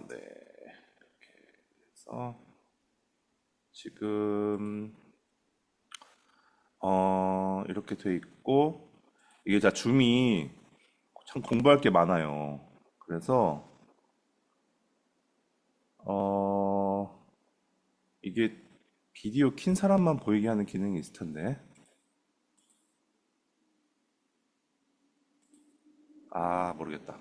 네. 그래서 지금 이렇게 돼 있고 이게 자 줌이 참 공부할 게 많아요. 그래서 어 이게 비디오 킨 사람만 보이게 하는 기능이 있을 텐데. 모르겠다.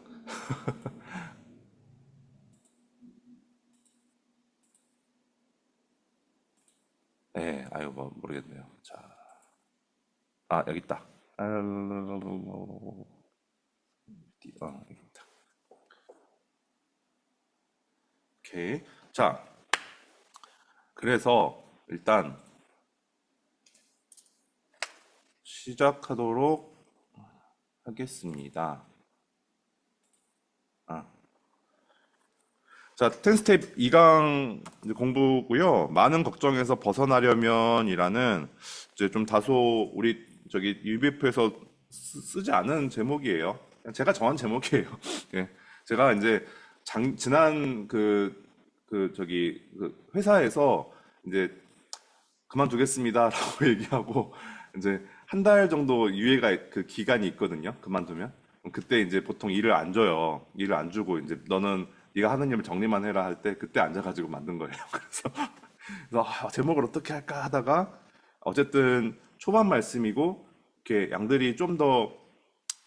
네, 아유 뭐 모르겠네요. 자, 여기 있다. 여기 있다. 오케이. 자, 그래서 일단 시작하도록 하겠습니다. 아, 자, 10 스텝 2강 공부고요. 많은 걱정에서 벗어나려면이라는 이제 좀 다소 우리 저기 UBF에서 쓰지 않은 제목이에요. 그냥 제가 정한 제목이에요. 예. 제가 이제 지난 저기 회사에서 이제 그만두겠습니다라고 얘기하고 이제 한 달 정도 유예가 그 기간이 있거든요. 그만두면 그럼 그때 이제 보통 일을 안 줘요. 일을 안 주고 이제 너는 네가 하는 일 정리만 해라 할 때 그때 앉아가지고 만든 거예요. 그래서 제목을 어떻게 할까 하다가 어쨌든 초반 말씀이고 이렇게 양들이 좀 더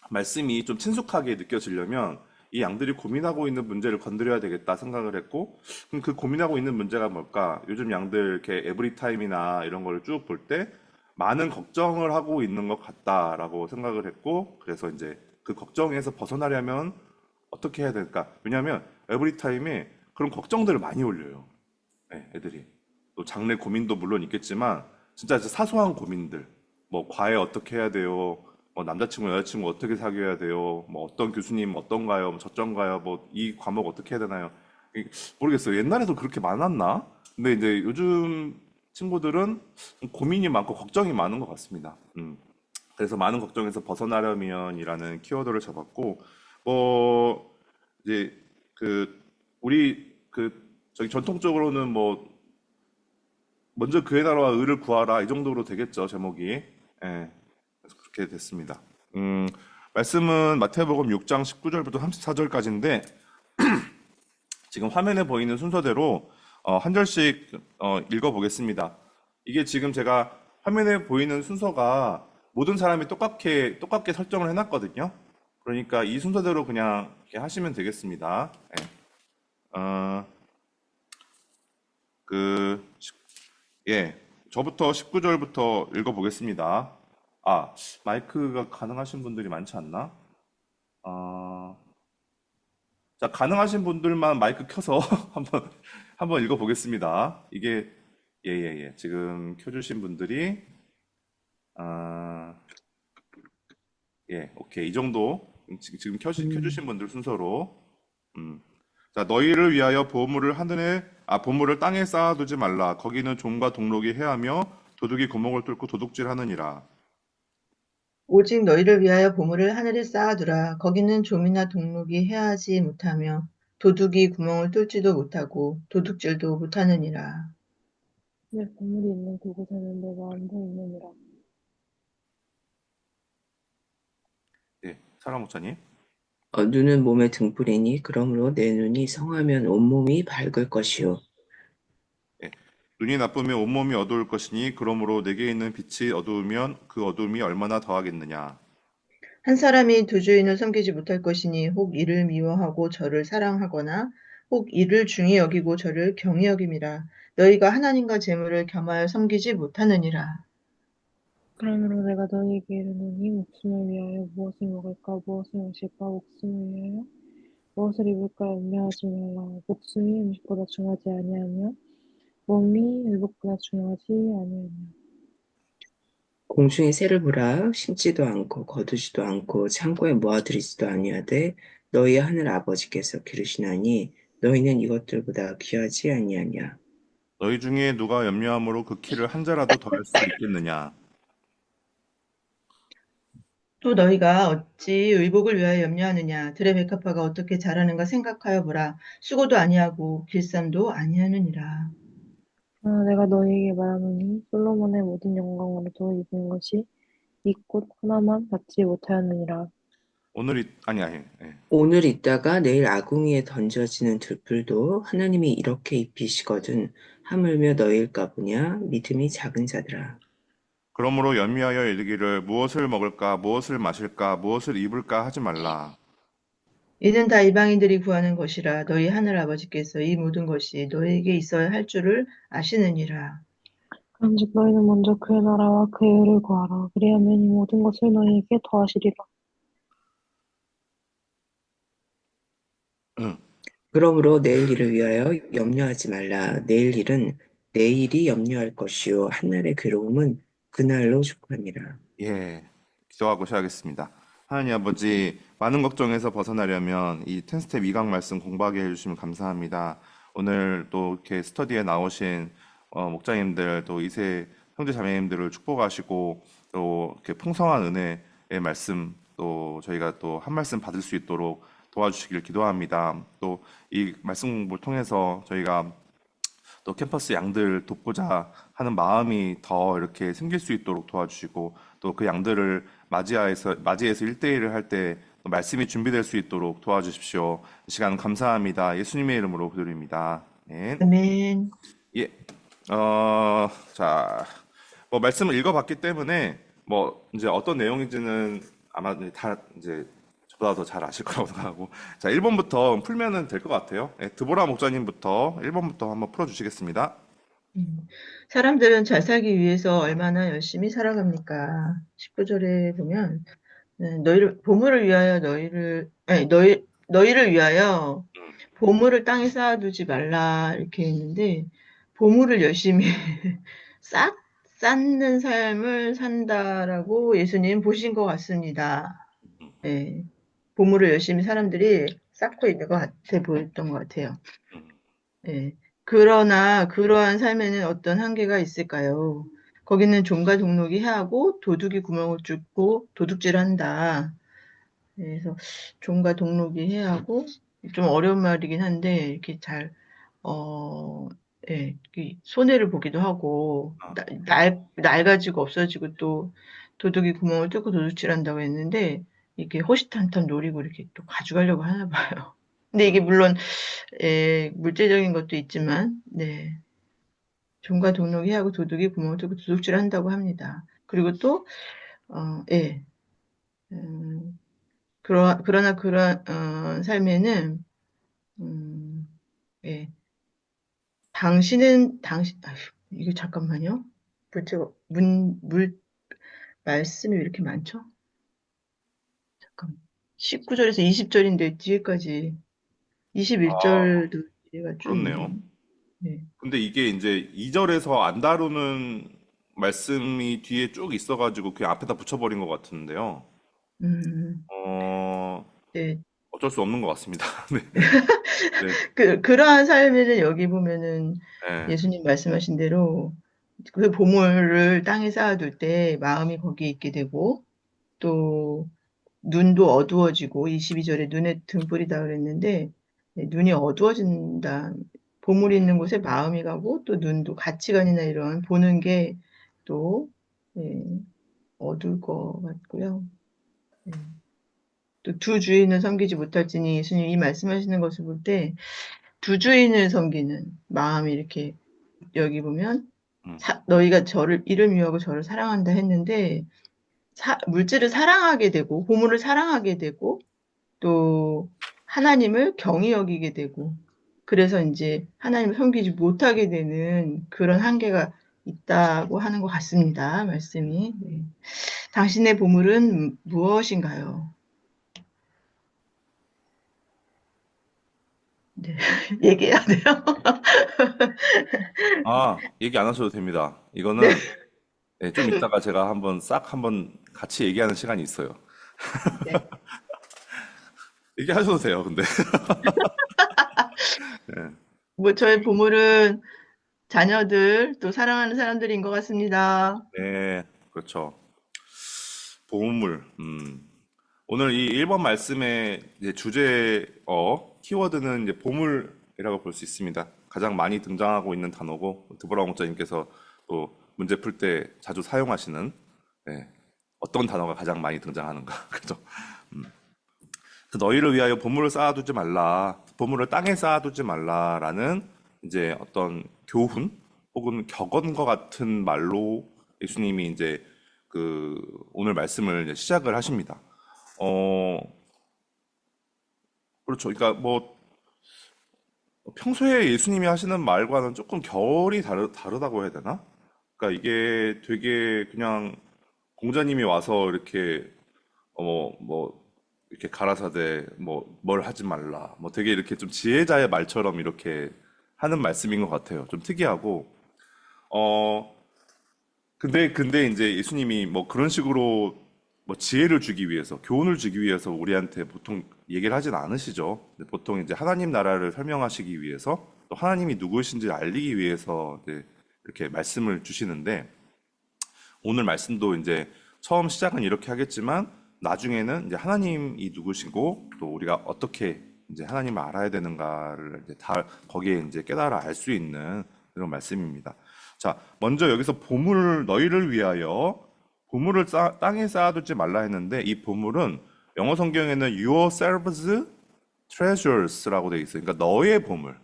말씀이 좀 친숙하게 느껴지려면 이 양들이 고민하고 있는 문제를 건드려야 되겠다 생각을 했고, 그럼 그 고민하고 있는 문제가 뭘까? 요즘 양들 이렇게 에브리타임이나 이런 거를 쭉 볼 때 많은 걱정을 하고 있는 것 같다라고 생각을 했고, 그래서 이제 그 걱정에서 벗어나려면 어떻게 해야 될까? 왜냐하면 에브리타임에 그런 걱정들을 많이 올려요. 네, 애들이. 또 장래 고민도 물론 있겠지만 진짜 사소한 고민들. 뭐 과외 어떻게 해야 돼요? 뭐 남자친구 여자친구 어떻게 사귀어야 돼요? 뭐 어떤 교수님 어떤가요? 뭐 저쩐가요? 뭐 이 과목 어떻게 해야 되나요? 모르겠어요. 옛날에도 그렇게 많았나? 근데 이제 요즘 친구들은 좀 고민이 많고 걱정이 많은 것 같습니다. 그래서 많은 걱정에서 벗어나려면이라는 키워드를 잡았고, 뭐 이제 그 우리 저기 전통적으로는 뭐 먼저 그의 나라와 의를 구하라 이 정도로 되겠죠 제목이. 예, 그래서 그렇게 됐습니다. 음, 말씀은 마태복음 6장 19절부터 34절까지인데 지금 화면에 보이는 순서대로 한 절씩 읽어보겠습니다. 이게 지금 제가 화면에 보이는 순서가 모든 사람이 똑같게 설정을 해놨거든요. 그러니까 이 순서대로 그냥 이렇게 하시면 되겠습니다. 예. 어, 그 예, 저부터 19절부터 읽어보겠습니다. 아, 마이크가 가능하신 분들이 많지 않나? 아, 자, 가능하신 분들만 마이크 켜서 한번 읽어보겠습니다. 이게, 예, 예, 예. 지금 켜주신 분들이, 아, 예, 오케이. 이 정도. 지금 켜주신 분들 순서로. 음. 자, 너희를 위하여 보물을 땅에 쌓아두지 말라. 거기는 좀과 동록이 해하며 도둑이 구멍을 뚫고 도둑질하느니라. 오직 너희를 위하여 보물을 하늘에 쌓아두라. 거기는 좀이나 동록이 해하지 못하며 도둑이 구멍을 뚫지도 못하고 도둑질도 못하느니라. 내 보물이 있는 그곳에는 내 마음도 있느니라. 네, 사라 목사님. 눈은 몸의 등불이니 그러므로 내 눈이 성하면 온몸이 밝을 것이요. 네, 눈이 나쁘면 온몸이 어두울 것이니 그러므로 내게 있는 빛이 어두우면 그 어두움이 얼마나 더하겠느냐. 한 사람이 두 주인을 섬기지 못할 것이니 혹 이를 미워하고 저를 사랑하거나 혹 이를 중히 여기고 저를 경히 여김이라. 너희가 하나님과 재물을 겸하여 섬기지 못하느니라. 그러므로 내가 너희에게 이르노니 목숨을 위하여 무엇을 먹을까 무엇을 마실까 목숨을 위하여 무엇을 입을까 염려하지 말라. 목숨이 음식보다 중하지 아니하며 몸이 의복보다 중하지 아니하냐. 공중의 새를 보라. 심지도 않고 거두지도 않고 창고에 모아들이지도 아니하되 너희 하늘 아버지께서 기르시나니 너희는 이것들보다 귀하지 아니하냐. 너희 중에 누가 염려함으로 그 키를 한 자라도 더할 수 있겠느냐. 또 너희가 어찌 의복을 위하여 염려하느냐? 들의 백합화가 어떻게 자라는가 생각하여 보라. 수고도 아니하고 길쌈도 아니하느니라. 그러나 내가 너희에게 말하노니 솔로몬의 모든 영광으로도 입은 것이 이 꽃 하나만 받지 못하였느니라. 아니, 예. 오늘 있다가 내일 아궁이에 던져지는 들풀도 하나님이 이렇게 입히시거든 하물며 너희일까 보냐 믿음이 작은 자들아. 그러므로 연미하여 이르기를 무엇을 먹을까, 무엇을 마실까, 무엇을 입을까 하지 말라. 이는 다 이방인들이 구하는 것이라. 너희 하늘 아버지께서 이 모든 것이 너희에게 있어야 할 줄을 아시느니라. 그런즉 너희는 먼저 그의 나라와 그의 의를 구하라. 그리하면 이 모든 것을 너희에게 더하시리라. 응. 그러므로 내일 일을 위하여 염려하지 말라. 내일 일은 내일이 염려할 것이요 한날의 괴로움은 그날로 족하니라. 예, 기도하고 시작하겠습니다. 하나님 아버지, 많은 걱정에서 벗어나려면 이 10스텝 2강 말씀 공부하게 해주시면 감사합니다. 오늘 또 이렇게 스터디에 나오신 목자님들, 또 이세 형제 자매님들을 축복하시고, 또 이렇게 풍성한 은혜의 말씀, 또 저희가 또 한 말씀 받을 수 있도록 도와주시길 기도합니다. 또 이 말씀 공부를 통해서 저희가 또 캠퍼스 양들 돕고자 하는 마음이 더 이렇게 생길 수 있도록 도와주시고 또 그 양들을 맞이해서 1대1을 할 때 말씀이 준비될 수 있도록 도와주십시오. 이 시간 감사합니다. 예수님의 이름으로 기도드립니다. 네. 아멘. 예. 자, 뭐 말씀을 읽어봤기 때문에 뭐 이제 어떤 내용인지는 아마 다 이제 저보다 더 잘 아실 거라고 생각하고 자, 1번부터 풀면은 될 것 같아요. 예, 드보라 목사님부터 1번부터 한번 풀어주시겠습니다. 사람들은 잘 살기 위해서 얼마나 열심히 살아갑니까? 19절에 보면 보물을 위하여 너희를 위하여 보물을 땅에 쌓아두지 말라 이렇게 했는데 보물을 열심히 쌓는 삶을 산다라고 예수님 보신 것 같습니다. 예, 보물을 열심히 사람들이 쌓고 있는 것 같아 보였던 것 같아요. 예. 그러나 그러한 삶에는 어떤 한계가 있을까요? 거기는 종과 동록이 해하고 도둑이 구멍을 뚫고 도둑질한다. 그래서 종과 동록이 해하고 좀 어려운 말이긴 한데 이렇게 잘 예, 손해를 보기도 하고 낡아지고 없어지고 또 도둑이 구멍을 뚫고 도둑질한다고 했는데 이게 호시탐탐 노리고 이렇게 또 가져가려고 하나 봐요. 근데 이게 물론 물질적인 것도 있지만 네, 종과 동록이 하고 도둑이 구멍을 뚫고 도둑질한다고 합니다. 그리고 또 예, 음, 그러나 그런 삶에는 예, 아휴, 이게 잠깐만요. 말씀이 왜 이렇게 많죠? 잠깐. 19절에서 20절인데 뒤에까지 아, 21절도 뒤에가 쭉 그렇네요. 있네요. 네. 근데 이게 이제 2절에서 안 다루는 말씀이 뒤에 쭉 있어가지고 그 앞에다 붙여버린 것 같은데요. 음, 어, 네. 어쩔 수 없는 것 같습니다. 네, 네, 그러한 삶에는 여기 보면은 네. 예수님 말씀하신 대로 그 보물을 땅에 쌓아둘 때 마음이 거기에 있게 되고 또 눈도 어두워지고 22절에 눈에 등불이다 그랬는데 네, 눈이 어두워진다. 보물이 있는 곳에 마음이 가고 또 눈도 가치관이나 이런 보는 게 또 어두울 것 같고요. 네. 또 두 주인을 섬기지 못할지니 예수님 이 말씀하시는 것을 볼 때 두 주인을 섬기는 마음이 이렇게 여기 보면 음, 너희가 이를 미워하고 저를 사랑한다 했는데 물질을 사랑하게 되고 보물을 사랑하게 되고 또 하나님을 경히 여기게 되고 그래서 이제 하나님을 섬기지 못하게 되는 그런 한계가 있다고 하는 것 같습니다. 말씀이. 네. 당신의 보물은 무엇인가요? 네. 얘기해야 돼요? 얘기 안 하셔도 됩니다. 네. 이거는 네, 좀 이따가 제가 한번 같이 얘기하는 시간이 있어요. 네. 얘기하셔도 돼요, 근데. 네, 저의 보물은 자녀들, 또 사랑하는 사람들인 것 같습니다. 네, 그렇죠. 보물. 오늘 이 1번 말씀의 이제 키워드는 이제 보물이라고 볼 수 있습니다. 가장 많이 등장하고 있는 단어고, 드보라 목사님께서 또 문제 풀 때 자주 사용하시는, 네, 어떤 단어가 가장 많이 등장하는가. 그죠? 그 너희를 위하여 보물을 쌓아두지 말라. 보물을 땅에 쌓아두지 말라라는 이제 어떤 교훈 혹은 격언과 같은 말로 예수님이 이제 그 오늘 말씀을 이제 시작을 하십니다. 그렇죠. 그러니까 뭐 평소에 예수님이 하시는 말과는 조금 결이 다르다고 해야 되나? 그러니까 이게 되게 그냥 공자님이 와서 이렇게 뭐 이렇게 가라사대 뭐 뭘 하지 말라 뭐 되게 이렇게 좀 지혜자의 말처럼 이렇게 하는 말씀인 것 같아요. 좀 특이하고 어 근데 이제 예수님이 뭐 그런 식으로 뭐 지혜를 주기 위해서 교훈을 주기 위해서 우리한테 보통 얘기를 하진 않으시죠. 근데 보통 이제 하나님 나라를 설명하시기 위해서 또 하나님이 누구신지 알리기 위해서 이제 이렇게 말씀을 주시는데 오늘 말씀도 이제 처음 시작은 이렇게 하겠지만 나중에는 이제 하나님이 누구시고 또 우리가 어떻게 이제 하나님을 알아야 되는가를 이제 다 거기에 이제 깨달아 알 수 있는 그런 말씀입니다. 자, 먼저 여기서 보물 너희를 위하여 보물을 땅에 쌓아두지 말라 했는데 이 보물은 영어 성경에는 yourselves treasures라고 돼 있어요. 그러니까 너의 보물,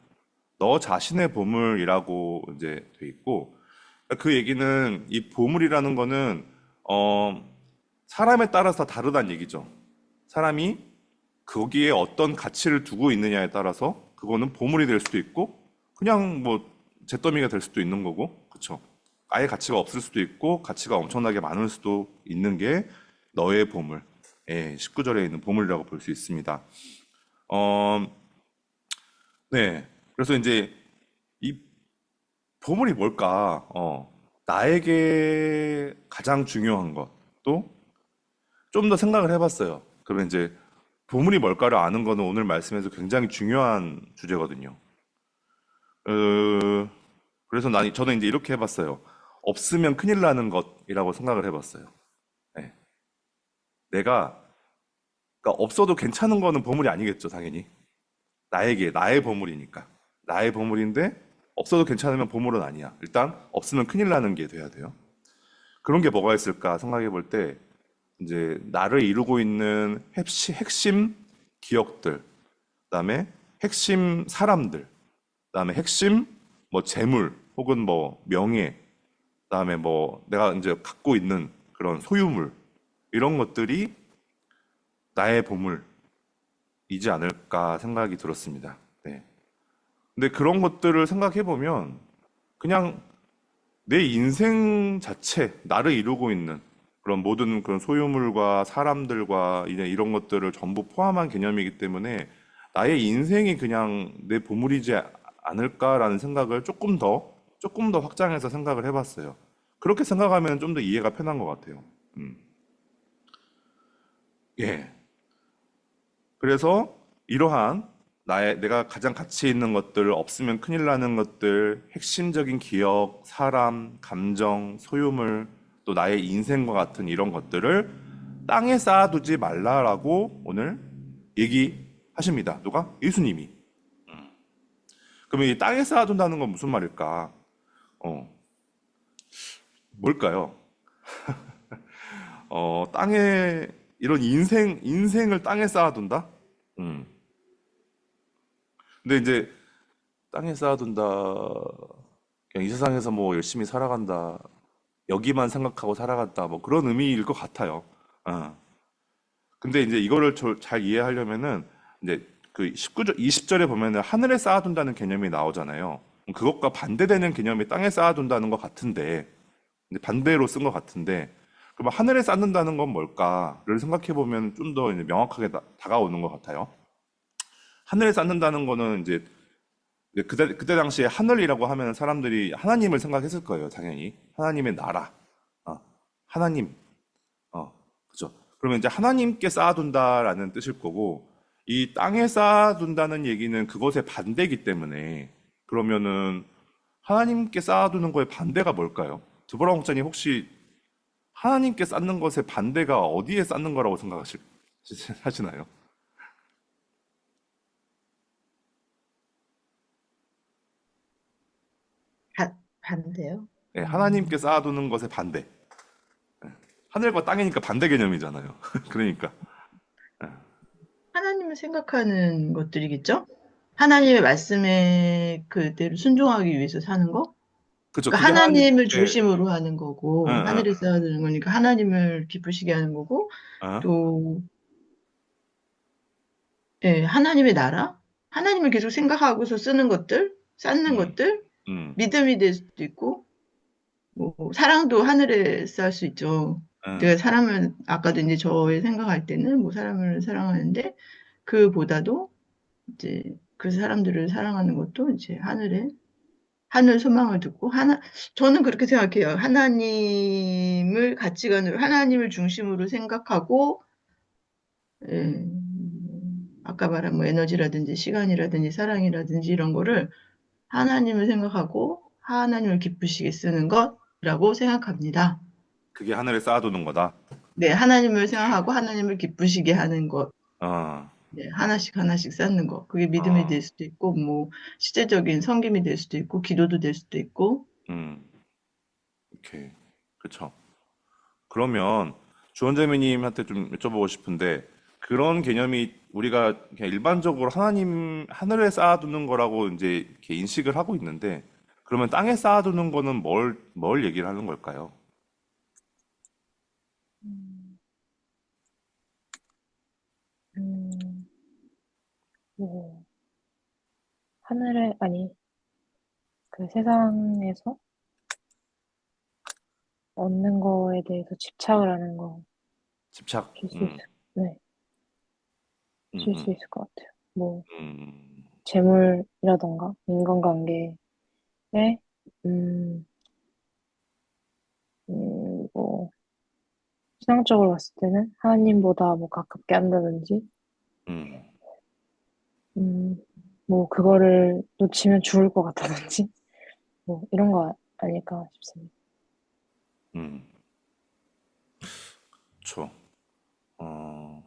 너 자신의 보물이라고 이제 돼 있고 그 얘기는 이 보물이라는 거는 사람에 따라서 다르다는 얘기죠. 사람이 거기에 어떤 가치를 두고 있느냐에 따라서 그거는 보물이 될 수도 있고 그냥 뭐 잿더미가 될 수도 있는 거고, 그렇죠? 아예 가치가 없을 수도 있고 가치가 엄청나게 많을 수도 있는 게 너의 보물. 예, 19절에 있는 보물이라고 볼 수 있습니다. 네. 그래서 이제 이 보물이 뭘까? 나에게 가장 중요한 것도 좀 더 생각을 해봤어요. 그러면 이제 보물이 뭘까를 아는 거는 오늘 말씀에서 굉장히 중요한 주제거든요. 그래서 저는 이제 이렇게 해봤어요. 없으면 큰일 나는 것이라고 생각을 해봤어요. 네. 그러니까 없어도 괜찮은 거는 보물이 아니겠죠, 당연히. 나의 보물이니까. 나의 보물인데 없어도 괜찮으면 보물은 아니야. 일단 없으면 큰일 나는 게 돼야 돼요. 그런 게 뭐가 있을까 생각해 볼 때 이제 나를 이루고 있는 핵심 기억들, 그다음에 핵심 사람들, 그다음에 핵심 뭐 재물 혹은 뭐 명예, 그다음에 뭐 내가 이제 갖고 있는 그런 소유물 이런 것들이 나의 보물이지 않을까 생각이 들었습니다. 네. 근데 그런 것들을 생각해 보면 그냥 내 인생 자체, 나를 이루고 있는 그런 모든 그런 소유물과 사람들과 이제 이런 것들을 전부 포함한 개념이기 때문에 나의 인생이 그냥 내 보물이지 않을까라는 생각을 조금 더 확장해서 생각을 해봤어요. 그렇게 생각하면 좀 더 이해가 편한 것 같아요. 예. 그래서 이러한 내가 가장 가치 있는 것들, 없으면 큰일 나는 것들, 핵심적인 기억, 사람, 감정, 소유물, 또 나의 인생과 같은 이런 것들을 땅에 쌓아두지 말라라고 오늘 얘기하십니다. 누가? 예수님이. 그러면 이 땅에 쌓아둔다는 건 무슨 말일까? 뭘까요? 땅에, 이런 인생을 땅에 쌓아둔다? 근데 이제 땅에 쌓아둔다. 그냥 이 세상에서 뭐 열심히 살아간다. 여기만 생각하고 살아간다. 뭐 그런 의미일 것 같아요. 근데 이제 이거를 잘 이해하려면은 이제 그 19절, 20절에 보면은 하늘에 쌓아둔다는 개념이 나오잖아요. 그것과 반대되는 개념이 땅에 쌓아둔다는 것 같은데, 근데 반대로 쓴 것 같은데, 그럼 하늘에 쌓는다는 건 뭘까를 생각해 보면 좀 더 명확하게 다가오는 것 같아요. 하늘에 쌓는다는 거는 이제 그때 당시에 하늘이라고 하면 사람들이 하나님을 생각했을 거예요, 당연히. 하나님의 나라. 하나님. 그죠. 그러면 이제 하나님께 쌓아둔다라는 뜻일 거고, 이 땅에 쌓아둔다는 얘기는 그것의 반대이기 때문에, 그러면은 하나님께 쌓아두는 거의 반대가 뭘까요? 드보라 목사님 혹시 하나님께 쌓는 것의 반대가 어디에 쌓는 거라고 하시나요? 반대요? 예, 하나님께 쌓아두는 것의 반대. 하늘과 땅이니까 반대 개념이잖아요. 그러니까. 예. 하나님을 생각하는 것들이겠죠? 하나님의 말씀에 그대로 순종하기 위해서 사는 거? 그쵸. 그러니까 그게 하나님을 하나님께, 중심으로 하는 예, 거고, 예, 하늘에 쌓아야 되는 거니까 하나님을 기쁘시게 하는 거고, 예, 또, 예, 하나님의 나라? 하나님을 계속 생각하고서 쓰는 것들, 쌓는 음, 것들, 음, 믿음이 될 수도 있고, 뭐, 사랑도 하늘에 쌓을 수 있죠. 예. 내가 사람을, 아까도 이제 저의 생각할 때는 뭐 사람을 사랑하는데, 그보다도 이제 그 사람들을 사랑하는 것도 이제 하늘 소망을 두고, 저는 그렇게 생각해요. 하나님을 가치관으로, 하나님을 중심으로 생각하고, 예, 아까 말한 뭐 에너지라든지 시간이라든지 사랑이라든지 이런 거를 하나님을 생각하고 하나님을 기쁘시게 쓰는 것이라고 생각합니다. 그게 하늘에 쌓아두는 거다. 네, 하나님을 생각하고 하나님을 기쁘시게 하는 것. 어, 네, 하나씩 하나씩 쌓는 거. 그게 믿음이 될 어, 수도 있고, 뭐, 실제적인 섬김이 될 수도 있고, 기도도 될 수도 있고, 음, 오케이. 그쵸. 그러면 주원재미님한테 좀 여쭤보고 싶은데, 그런 개념이 우리가 그냥 일반적으로 하늘에 쌓아두는 거라고 이제 이렇게 인식을 하고 있는데, 그러면 땅에 쌓아두는 거는 뭘 얘기를 하는 걸까요? 음, 음, 뭐, 하늘에, 아니, 그 세상에서 얻는 거에 대해서 집착을 하는 거 집착. 줄 수 네, 음, 줄 수 음, 있을 것 같아요. 뭐, 음, 재물이라던가, 인간관계에, 음, 뭐, 신앙적으로 봤을 때는 하나님보다 뭐 가깝게 한다든지, 음, 음, 뭐, 그거를 놓치면 죽을 것 같다든지, 뭐, 이런 거 아닐까 싶습니다. 음, 그쵸. 어,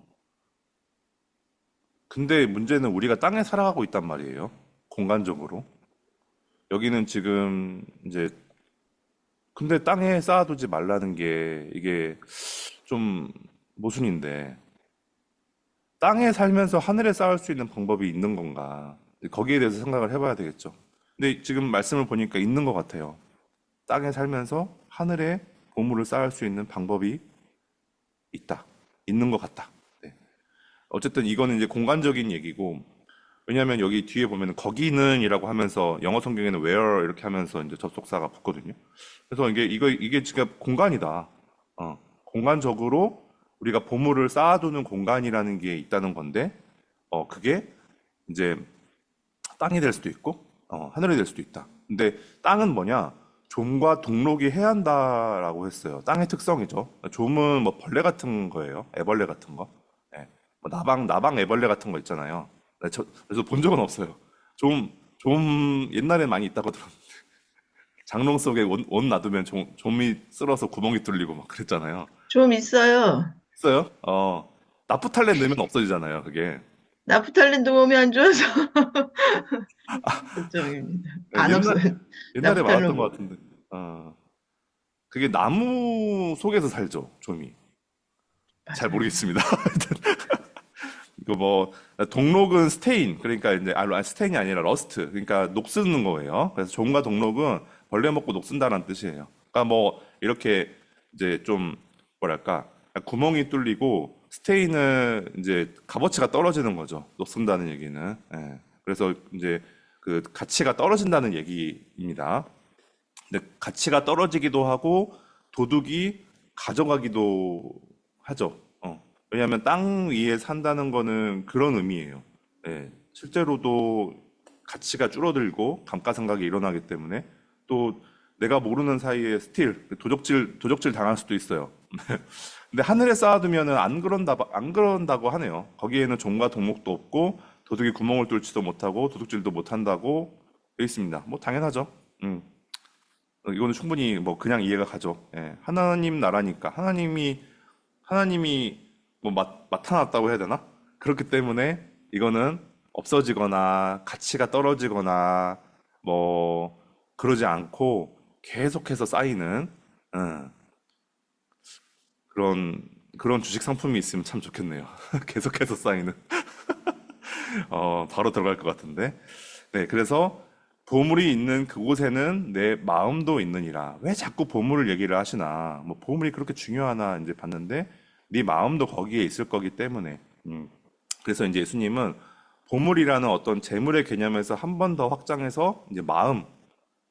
근데 문제는 우리가 땅에 살아가고 있단 말이에요. 공간적으로. 여기는 지금 이제 근데 땅에 쌓아두지 말라는 게 이게 좀 모순인데 땅에 살면서 하늘에 쌓을 수 있는 방법이 있는 건가? 거기에 대해서 생각을 해봐야 되겠죠. 근데 지금 말씀을 보니까 있는 것 같아요. 땅에 살면서 하늘에 보물을 쌓을 수 있는 방법이 있다. 있는 것 같다. 네. 어쨌든 이거는 이제 공간적인 얘기고 왜냐하면 여기 뒤에 보면은 거기는이라고 하면서 영어 성경에는 where 이렇게 하면서 이제 접속사가 붙거든요. 그래서 이게 지금 공간이다. 공간적으로 우리가 보물을 쌓아두는 공간이라는 게 있다는 건데, 그게 이제 땅이 될 수도 있고, 하늘이 될 수도 있다. 근데 땅은 뭐냐? 좀과 동록이 해야 한다라고 했어요. 땅의 특성이죠. 좀은 뭐 벌레 같은 거예요. 애벌레 같은 거. 예. 뭐 나방 애벌레 같은 거 있잖아요. 그래서 본 적은 없어요. 좀 옛날에 많이 있다고 들었는데. 장롱 속에 옷 놔두면 좀이 쓸어서 구멍이 뚫리고 막 그랬잖아요. 좀 있어요. 있어요? 나프탈렌 넣으면 없어지잖아요, 그게. 나프탈렌도 몸이 안 좋아서 걱정입니다. 네, 안 없어요. 옛날에 많았던 것 나프탈렌, 같은데. 그게 나무 속에서 살죠, 좀이. 잘 맞아요. 모르겠습니다. 이거 뭐, 동록은 스테인, 그러니까 이제, 스테인이 아니라 러스트, 그러니까 녹쓰는 거예요. 그래서 좀과 동록은 벌레 먹고 녹쓴다는 뜻이에요. 그러니까 뭐, 이렇게 이제 좀, 뭐랄까, 구멍이 뚫리고, 스테인은 이제 값어치가 떨어지는 거죠. 녹쓴다는 얘기는. 예. 그래서 이제 그 가치가 떨어진다는 얘기입니다. 근데 가치가 떨어지기도 하고 도둑이 가져가기도 하죠. 왜냐하면 땅 위에 산다는 거는 그런 의미예요. 예, 실제로도 가치가 줄어들고 감가상각이 일어나기 때문에 또 내가 모르는 사이에 스틸 도적질 당할 수도 있어요. 근데 하늘에 쌓아두면은 안 그런다고 하네요. 거기에는 종과 동목도 없고 도둑이 구멍을 뚫지도 못하고 도둑질도 못한다고 돼 있습니다. 뭐 당연하죠. 음. 이거는 충분히 뭐 그냥 이해가 가죠. 예, 하나님 나라니까 하나님이 뭐 나타났다고 해야 되나? 그렇기 때문에 이거는 없어지거나 가치가 떨어지거나 뭐 그러지 않고 계속해서 쌓이는 어, 그런 주식 상품이 있으면 참 좋겠네요. 계속해서 쌓이는 바로 들어갈 것 같은데. 네, 그래서 보물이 있는 그곳에는 내 마음도 있느니라. 왜 자꾸 보물을 얘기를 하시나? 뭐 보물이 그렇게 중요하나 이제 봤는데 네 마음도 거기에 있을 거기 때문에. 그래서 이제 예수님은 보물이라는 어떤 재물의 개념에서 한 번 더 확장해서 이제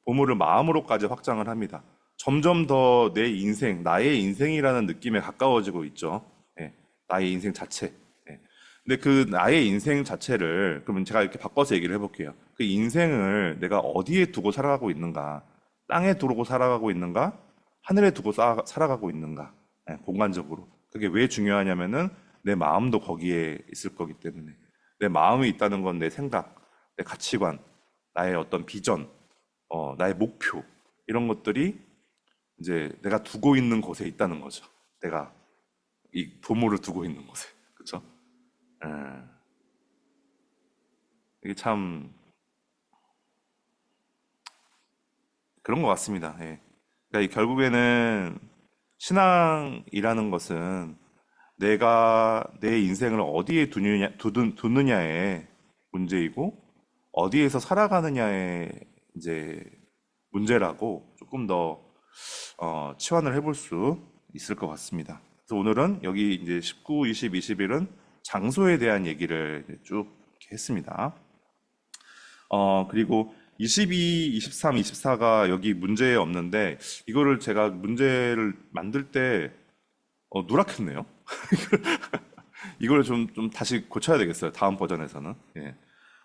보물을 마음으로까지 확장을 합니다. 점점 더 내 인생, 나의 인생이라는 느낌에 가까워지고 있죠. 예, 나의 인생 자체. 예. 근데 그 나의 인생 자체를, 그러면 제가 이렇게 바꿔서 얘기를 해볼게요. 그 인생을 내가 어디에 두고 살아가고 있는가? 땅에 두고 살아가고 있는가? 하늘에 두고 살아가고 있는가? 예, 공간적으로. 그게 왜 중요하냐면은 내 마음도 거기에 있을 거기 때문에. 내 마음이 있다는 건 내 생각, 내 가치관, 나의 어떤 비전, 나의 목표, 이런 것들이 이제 내가 두고 있는 곳에 있다는 거죠. 내가 이 보물을 두고 있는 곳에. 그렇죠? 이게 참 그런 것 같습니다. 예. 그러니까 결국에는 신앙이라는 것은 내가 내 인생을 어디에 두느냐의 문제이고 어디에서 살아가느냐의 이제 문제라고 조금 더 치환을 해볼 수 있을 것 같습니다. 그래서 오늘은 여기 이제 19, 20, 21은 장소에 대한 얘기를 쭉 이렇게 했습니다. 그리고 22, 23, 24가 여기 문제에 없는데 이거를 제가 문제를 만들 때 누락했네요. 이걸 좀 다시 고쳐야 되겠어요. 다음 버전에서는. 예.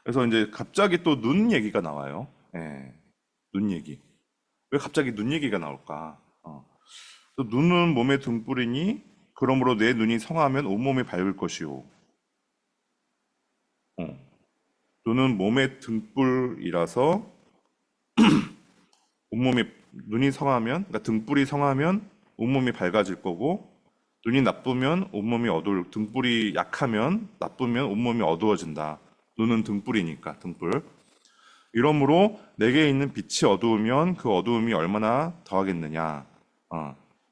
그래서 이제 갑자기 또 눈 얘기가 나와요. 예. 눈 얘기. 왜 갑자기 눈 얘기가 나올까? 또 눈은 몸의 등불이니 그러므로 내 눈이 성하면 온몸이 밝을 것이요. 어. 눈은 몸의 등불이라서 온몸이 눈이 성하면 그러니까 등불이 성하면 온몸이 밝아질 거고 눈이 나쁘면 온몸이 등불이 약하면 나쁘면 온몸이 어두워진다. 눈은 등불이니까 등불. 이러므로 내게 있는 빛이 어두우면 그 어두움이 얼마나 더하겠느냐.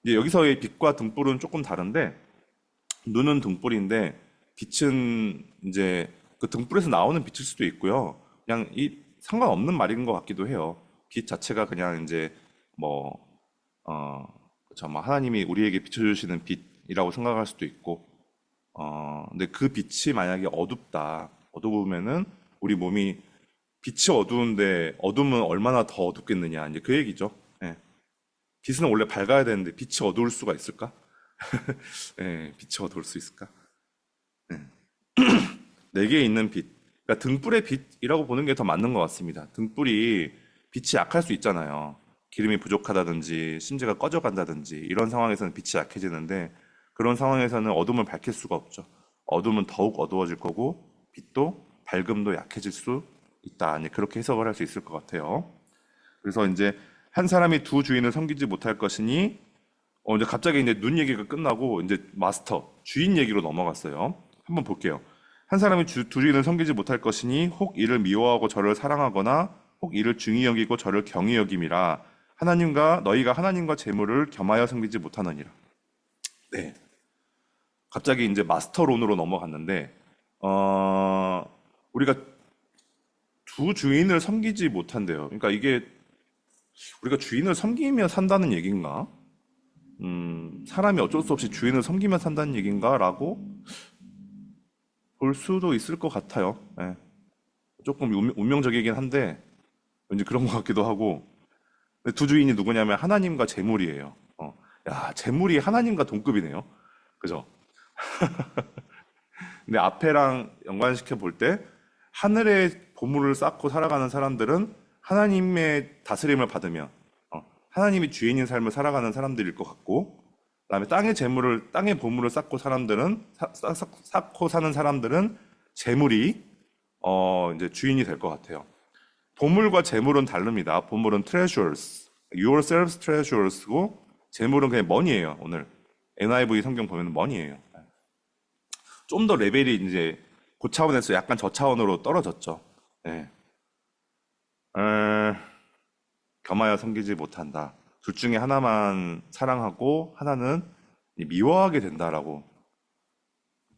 이제 여기서의 빛과 등불은 조금 다른데 눈은 등불인데 빛은 이제 그 등불에서 나오는 빛일 수도 있고요. 그냥 상관없는 말인 것 같기도 해요. 빛 자체가 그냥 이제 뭐, 그쵸, 뭐 하나님이 우리에게 비춰주시는 빛이라고 생각할 수도 있고, 근데 그 빛이 만약에 어두우면은 우리 몸이 빛이 어두운데 어둠은 얼마나 더 어둡겠느냐. 이제 그 얘기죠. 예. 빛은 원래 밝아야 되는데 빛이 어두울 수가 있을까? 예, 빛이 어두울 수 있을까? 예. 내게 있는 빛. 그러니까 등불의 빛이라고 보는 게 더 맞는 것 같습니다. 등불이 빛이 약할 수 있잖아요. 기름이 부족하다든지 심지가 꺼져간다든지 이런 상황에서는 빛이 약해지는데 그런 상황에서는 어둠을 밝힐 수가 없죠. 어둠은 더욱 어두워질 거고 빛도 밝음도 약해질 수 있다. 이제 그렇게 해석을 할 수 있을 것 같아요. 그래서 이제 한 사람이 두 주인을 섬기지 못할 것이니 이제 갑자기 이제 눈 얘기가 끝나고 이제 마스터 주인 얘기로 넘어갔어요. 한번 볼게요. 한 사람이 두 주인을 섬기지 못할 것이니 혹 이를 미워하고 저를 사랑하거나 혹 이를 중히 여기고 저를 경히 여김이라 너희가 하나님과 재물을 겸하여 섬기지 못하느니라. 네. 갑자기 이제 마스터론으로 넘어갔는데 우리가 두 주인을 섬기지 못한대요. 그러니까 이게 우리가 주인을 섬기며 산다는 얘기인가? 사람이 어쩔 수 없이 주인을 섬기며 산다는 얘기인가라고 볼 수도 있을 것 같아요. 예. 조금 운명적이긴 한데 왠지 그런 것 같기도 하고. 근데 두 주인이 누구냐면 하나님과 재물이에요. 야, 재물이 하나님과 동급이네요. 그죠? 근데 앞에랑 연관시켜 볼 때 하늘의 보물을 쌓고 살아가는 사람들은 하나님의 다스림을 받으며 하나님이 주인인 삶을 살아가는 사람들일 것 같고, 그다음에 땅의 보물을 쌓고 쌓고 사는 사람들은 재물이 이제 주인이 될 것 같아요. 보물과 재물은 다릅니다. 보물은 treasures, yourselves treasures고 재물은 그냥 money예요. 오늘 NIV 성경 보면 money예요. 좀 더 레벨이 이제 그 차원에서 약간 저 차원으로 떨어졌죠. 네. 겸하여 섬기지 못한다. 둘 중에 하나만 사랑하고 하나는 미워하게 된다라고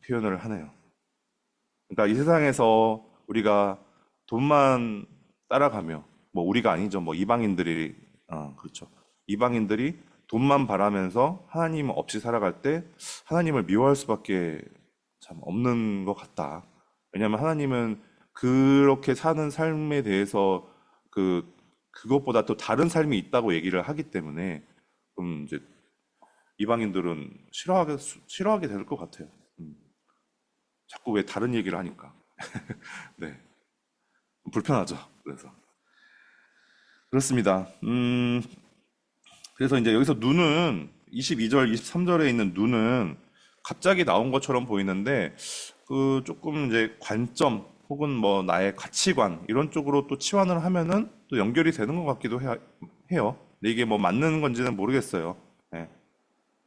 표현을 하네요. 그러니까 이 세상에서 우리가 돈만 따라가며, 뭐 우리가 아니죠. 뭐 이방인들이, 그렇죠. 이방인들이 돈만 바라면서 하나님 없이 살아갈 때 하나님을 미워할 수밖에 참 없는 것 같다. 왜냐하면 하나님은 그렇게 사는 삶에 대해서 그것보다 또 다른 삶이 있다고 얘기를 하기 때문에 이제 이방인들은 싫어하게 될 것 같아요. 자꾸 왜 다른 얘기를 하니까. 네. 불편하죠. 그래서. 그렇습니다. 그래서 이제 여기서 눈은 22절, 23절에 있는 눈은 갑자기 나온 것처럼 보이는데 조금 이제 관점 혹은 뭐 나의 가치관 이런 쪽으로 또 치환을 하면은 또 연결이 되는 것 같기도 해요. 근데 이게 뭐 맞는 건지는 모르겠어요. 네.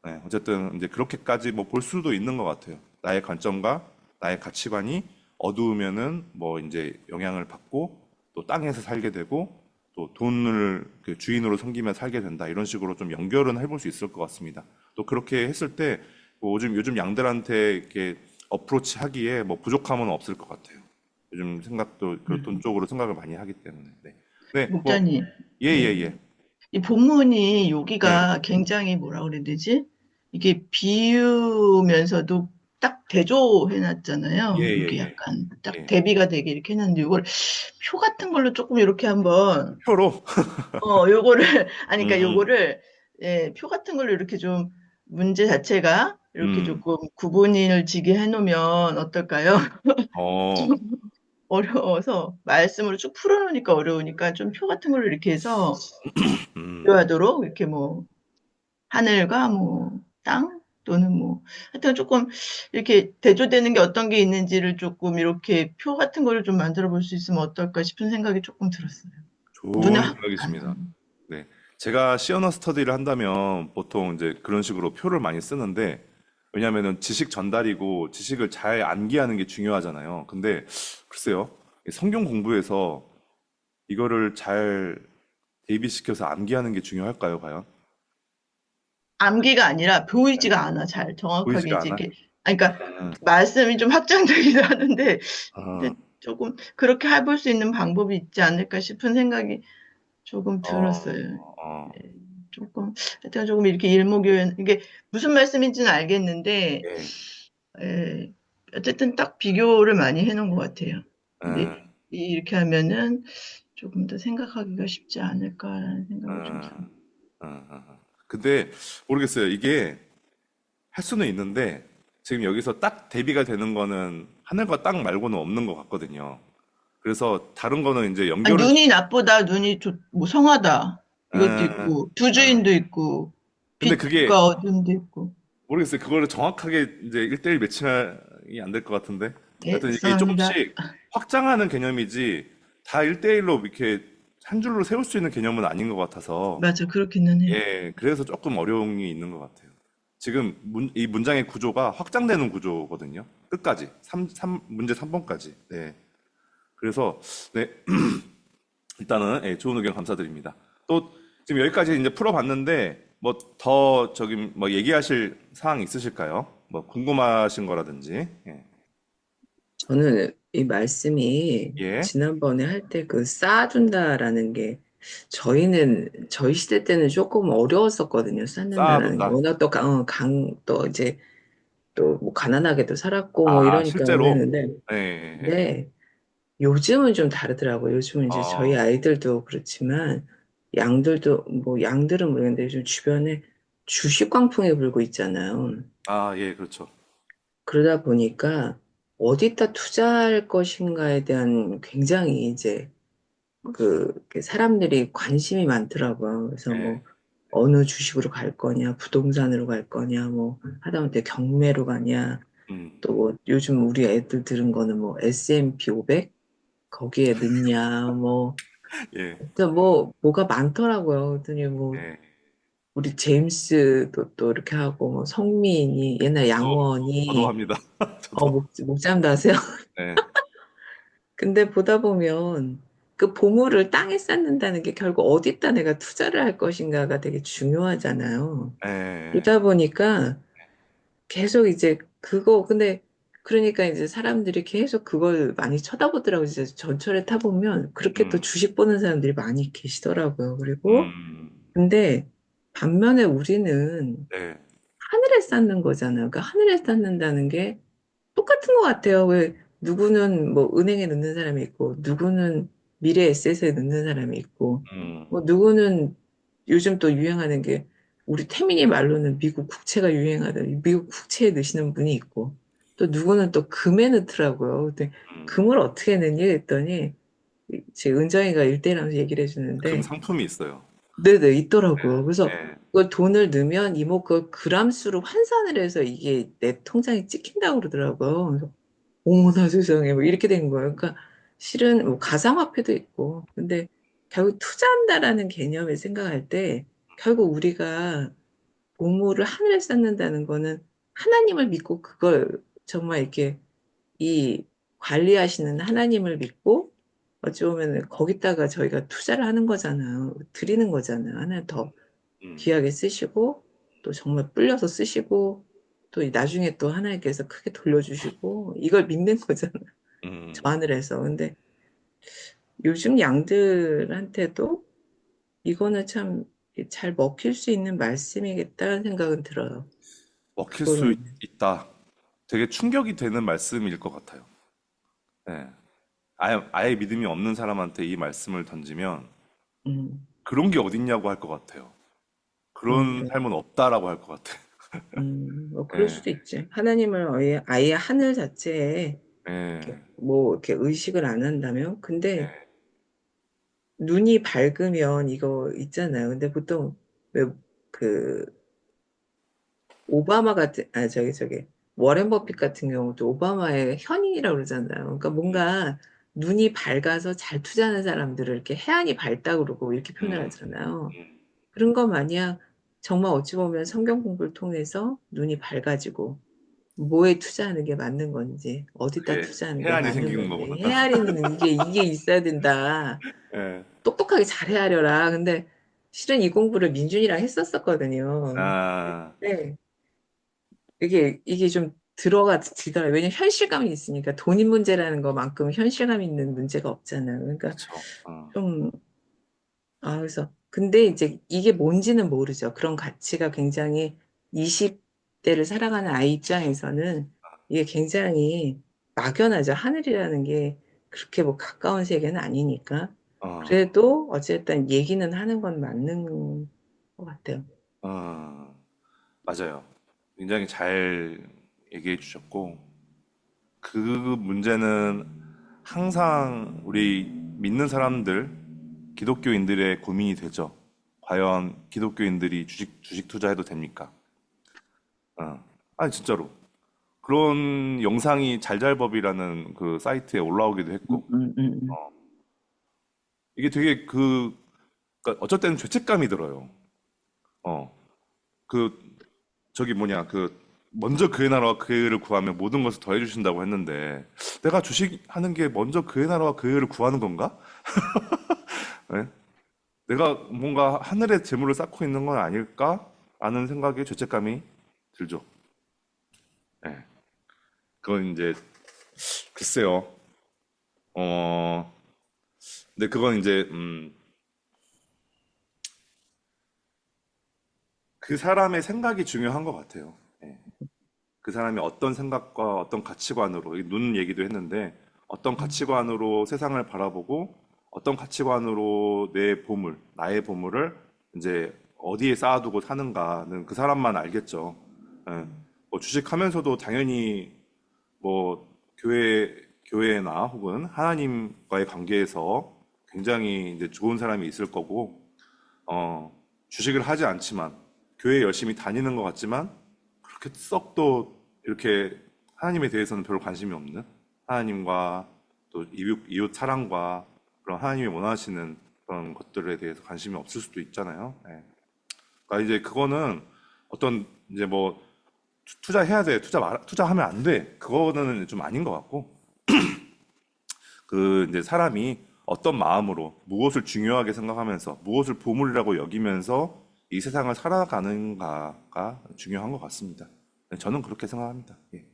네, 어쨌든 이제 그렇게까지 뭐 볼 수도 있는 것 같아요. 나의 관점과 나의 가치관이 어두우면은 뭐 이제 영향을 받고 또 땅에서 살게 되고 또 돈을 그 주인으로 섬기며 살게 된다. 이런 식으로 좀 연결은 해볼 수 있을 것 같습니다. 또 그렇게 했을 때 뭐 요즘 양들한테 이렇게 어프로치 하기에 뭐 부족함은 없을 것 같아요. 요즘 생각도 그런 쪽으로 생각을 많이 하기 때문에. 네. 네, 뭐, 목자님, 예, 네. 예, 예. 이 본문이 네. 여기가 굉장히 뭐라 그래야 되지? 이게 비유면서도 딱 예, 대조해놨잖아요. 예, 여기 예. 약간 딱 예. 대비가 되게 이렇게 해놨는데 이걸 표 같은 걸로 조금 이렇게 한번 표로? 요거를 아니 그러니까 음, 요거를 예, 표 같은 걸로 이렇게 좀 문제 자체가 이렇게 음, 조금 구분을 지게 해놓으면 어떨까요? 어, 좀 어려워서 말씀으로 쭉 풀어놓으니까 어려우니까 좀 표 같은 걸로 이렇게 해서 음, 비교하도록 이렇게 뭐 하늘과 뭐 땅 또는 뭐 하여튼 조금 이렇게 대조되는 게 어떤 게 있는지를 조금 이렇게 표 같은 거를 좀 만들어 볼 수 있으면 어떨까 싶은 생각이 조금 들었어요. 눈에 좋은 확 생각이십니다. 가는. 네. 제가 시어너 스터디를 한다면 보통 이제 그런 식으로 표를 많이 쓰는데, 왜냐면은 지식 전달이고 지식을 잘 암기하는 게 중요하잖아요. 근데 글쎄요. 이 성경 공부에서 이거를 잘 대비시켜서 암기하는 게 중요할까요, 과연? 암기가 아니라 네. 보이지가 않아, 잘. 정확하게 보이지가 이제 않아? 이렇게. 아니, 그러니까 음, 말씀이 좀 확장되기도 하는데, 아, 근데 조금 그렇게 해볼 수 있는 방법이 있지 않을까 싶은 생각이 조금 어, 들었어요. 어, 네, 조금, 하여튼 조금 이렇게 일목요연, 이게 무슨 말씀인지는 알겠는데, 예, 에, 어쨌든 딱 비교를 많이 해놓은 것 같아요. 근데 음, 이렇게 하면은 조금 더 생각하기가 쉽지 않을까라는 생각을 좀 듭니다. 음, 근데 모르겠어요. 이게 할 수는 있는데 지금 여기서 딱 대비가 되는 거는 하늘과 땅 말고는 없는 것 같거든요. 그래서 다른 거는 이제 아니, 연결을 눈이 나쁘다, 뭐 성하다. 이것도 음, 있고, 두 주인도 있고, 근데 빛과 그게 어둠도 있고. 모르겠어요. 그거를 정확하게 이제 1대1 매칭이 안 될 것 같은데. 네, 하여튼 이게 죄송합니다. 조금씩 확장하는 개념이지 다 1대1로 이렇게 한 줄로 세울 수 있는 개념은 아닌 것 같아서 맞아, 그렇기는 해. 예, 그래서 조금 어려움이 있는 것 같아요. 지금 이 문장의 구조가 확장되는 구조거든요. 끝까지. 문제 3번까지. 네. 그래서, 네. 일단은, 예, 좋은 의견 감사드립니다. 또, 지금 여기까지 이제 풀어봤는데, 뭐, 더, 뭐, 얘기하실 사항 있으실까요? 뭐, 궁금하신 거라든지. 예. 저는 이 말씀이 예. 지난번에 할 때 그 쌓아둔다라는 게 저희 시대 때는 조금 어려웠었거든요. 쌓는다라는 게 쌓아둔다. 워낙 또 또 이제 또 뭐 가난하게도 살았고 뭐 이러니까 실제로. 그랬는데 예, 예, 예. 근데 요즘은 좀 다르더라고요. 요즘은 이제 저희 어, 아이들도 그렇지만 양들도 뭐 양들은 모르겠는데 요즘 주변에 주식 광풍이 불고 있잖아요. 예, 그렇죠. 그러다 보니까 어디다 투자할 것인가에 대한 굉장히 이제 사람들이 관심이 많더라고요. 그래서 예. 뭐 어느 주식으로 갈 거냐, 부동산으로 갈 거냐, 뭐 하다못해 경매로 가냐, 음, 또 뭐 요즘 우리 애들 들은 거는 뭐 S&P 500 거기에 넣냐, 뭐 예, 뭐가 많더라고요. 그랬더니 뭐, 예. 우리 제임스도 또 이렇게 하고, 뭐, 성민이, 옛날 저도 양원이, 합니다. 저도. 목잠도 하세요? 예, 근데 보다 보면 그 보물을 땅에 쌓는다는 게 결국 어디다 내가 투자를 할 것인가가 되게 중요하잖아요. 예, 그러다 보니까 계속 이제 근데 그러니까 이제 사람들이 계속 그걸 많이 쳐다보더라고요. 이제 전철에 타보면 그렇게 또 음, 주식 보는 사람들이 많이 계시더라고요. 그리고 음, 근데 반면에 우리는 네, 하늘에 쌓는 거잖아요. 그러니까 하늘에 쌓는다는 게 똑같은 것 같아요. 왜 누구는 뭐 은행에 넣는 사람이 있고, 누구는 미래 에셋에 넣는 사람이 있고, 음, 뭐 누구는 요즘 또 유행하는 게 우리 태민이 말로는 미국 국채가 유행하던 미국 국채에 넣으시는 분이 있고, 또 누구는 또 금에 넣더라고요. 근데 음. 금을 어떻게 넣니? 했더니 제 은정이가 일대일하면서 얘기를 금 해주는데, 상품이 있어요. 네네, 있더라고요. 그래서 예, 그걸 돈을 넣으면 이모 그걸 그람수로 환산을 해서 이게 내 통장에 찍힌다고 그러더라고요. 그래서 어머나 세상에 뭐 이렇게 된 거예요. 그러니까 실은 뭐 가상화폐도 있고 근데 결국 투자한다라는 개념을 생각할 때 결국 우리가 보물을 하늘에 쌓는다는 거는 하나님을 믿고 그걸 정말 이렇게 이 관리하시는 하나님을 믿고 어찌 보면 거기다가 저희가 투자를 하는 거잖아요. 드리는 거잖아요. 하나 더 음, 귀하게 쓰시고 또 정말 불려서 쓰시고 또 나중에 또 하나님께서 크게 돌려주시고 이걸 믿는 거잖아요. 저 음. 하늘에서. 근데 요즘 양들한테도 이거는 참 잘 먹힐 수 있는 말씀이겠다는 생각은 들어요. 먹힐 수 그거는. 있다. 되게 충격이 되는 말씀일 것 같아요. 예. 아예 믿음이 없는 사람한테 이 말씀을 던지면 음, 그런 게 어딨냐고 할 것 같아요. 그런 네. 삶은 없다라고 할 것 같아요. 뭐 그럴 예, 수도 있지. 하나님을 아예 하늘 자체에 예, 뭐 이렇게 의식을 안 한다면, 근데 눈이 밝으면 이거 있잖아요. 근데 보통 왜 그 오바마 같은 저기 워렌 버핏 같은 경우도 오바마의 현인이라고 그러잖아요. 그러니까 음, 뭔가 눈이 밝아서 잘 투자하는 사람들을 이렇게 해안이 밝다 그러고 이렇게 표현을 음, 하잖아요. 음. 그런 거 마냥 정말 어찌 보면 성경 공부를 통해서 눈이 밝아지고 뭐에 투자하는 게 맞는 건지, 어디다 그게 투자하는 게 해안이 맞는 생기는 건지, 거구나. 헤아리는 이게 있어야 된다. 예. 똑똑하게 잘 헤아려라. 근데 실은 이 공부를 민준이랑 했었었거든요. 아, 네. 이게 좀 들어가지더라고요. 왜냐면 현실감이 있으니까 돈이 문제라는 것만큼 현실감 있는 문제가 없잖아요. 그러니까 그쵸. 좀, 그래서, 근데 이제 이게 뭔지는 모르죠. 그런 가치가 굉장히 20대를 살아가는 아이 입장에서는 이게 굉장히 막연하죠. 하늘이라는 게 그렇게 뭐 가까운 세계는 아니니까. 어, 그래도 어쨌든 얘기는 하는 건 맞는 것 같아요. 어, 맞아요. 굉장히 잘 얘기해 주셨고, 그 문제는 항상 우리 믿는 사람들, 기독교인들의 고민이 되죠. 과연 기독교인들이 주식 투자해도 됩니까? 아니, 진짜로. 그런 영상이 잘잘법이라는 그 사이트에 올라오기도 음, 했고, 음, 음, 이게 되게 그러니까 어쩔 때는 죄책감이 들어요. 어, 그, 저기 뭐냐, 먼저 그의 나라와 그의 의를 구하면 모든 것을 더해 주신다고 했는데, 내가 주식하는 게 먼저 그의 나라와 그의 의를 구하는 건가? 네? 내가 뭔가 하늘의 재물을 쌓고 있는 건 아닐까? 라는 생각에 죄책감이 들죠. 네. 그건 이제, 글쎄요. 어, 근데 그건 이제, 그 사람의 생각이 중요한 것 같아요. 예. 그 사람이 어떤 생각과 어떤 가치관으로, 눈 얘기도 했는데, 어떤 가치관으로 세상을 바라보고, 어떤 가치관으로 나의 보물을 이제 어디에 쌓아두고 사는가는 그 사람만 알겠죠. 예. 뭐 주식하면서도 당연히 뭐 교회나 혹은 하나님과의 관계에서 굉장히 이제 좋은 사람이 있을 거고, 어, 주식을 하지 않지만 교회 열심히 다니는 것 같지만 그렇게 썩 또 이렇게 하나님에 대해서는 별로 관심이 없는 하나님과 또 이웃 사랑과 그런 하나님이 원하시는 그런 것들에 대해서 관심이 없을 수도 있잖아요. 예. 그러니까 이제 그거는 어떤 이제 뭐 투자해야 돼, 투자하면 안 돼. 그거는 좀 아닌 것 같고 그 이제 사람이 어떤 마음으로 무엇을 중요하게 생각하면서 무엇을 보물이라고 여기면서 이 세상을 살아가는가가 중요한 것 같습니다. 저는 그렇게 생각합니다. 예.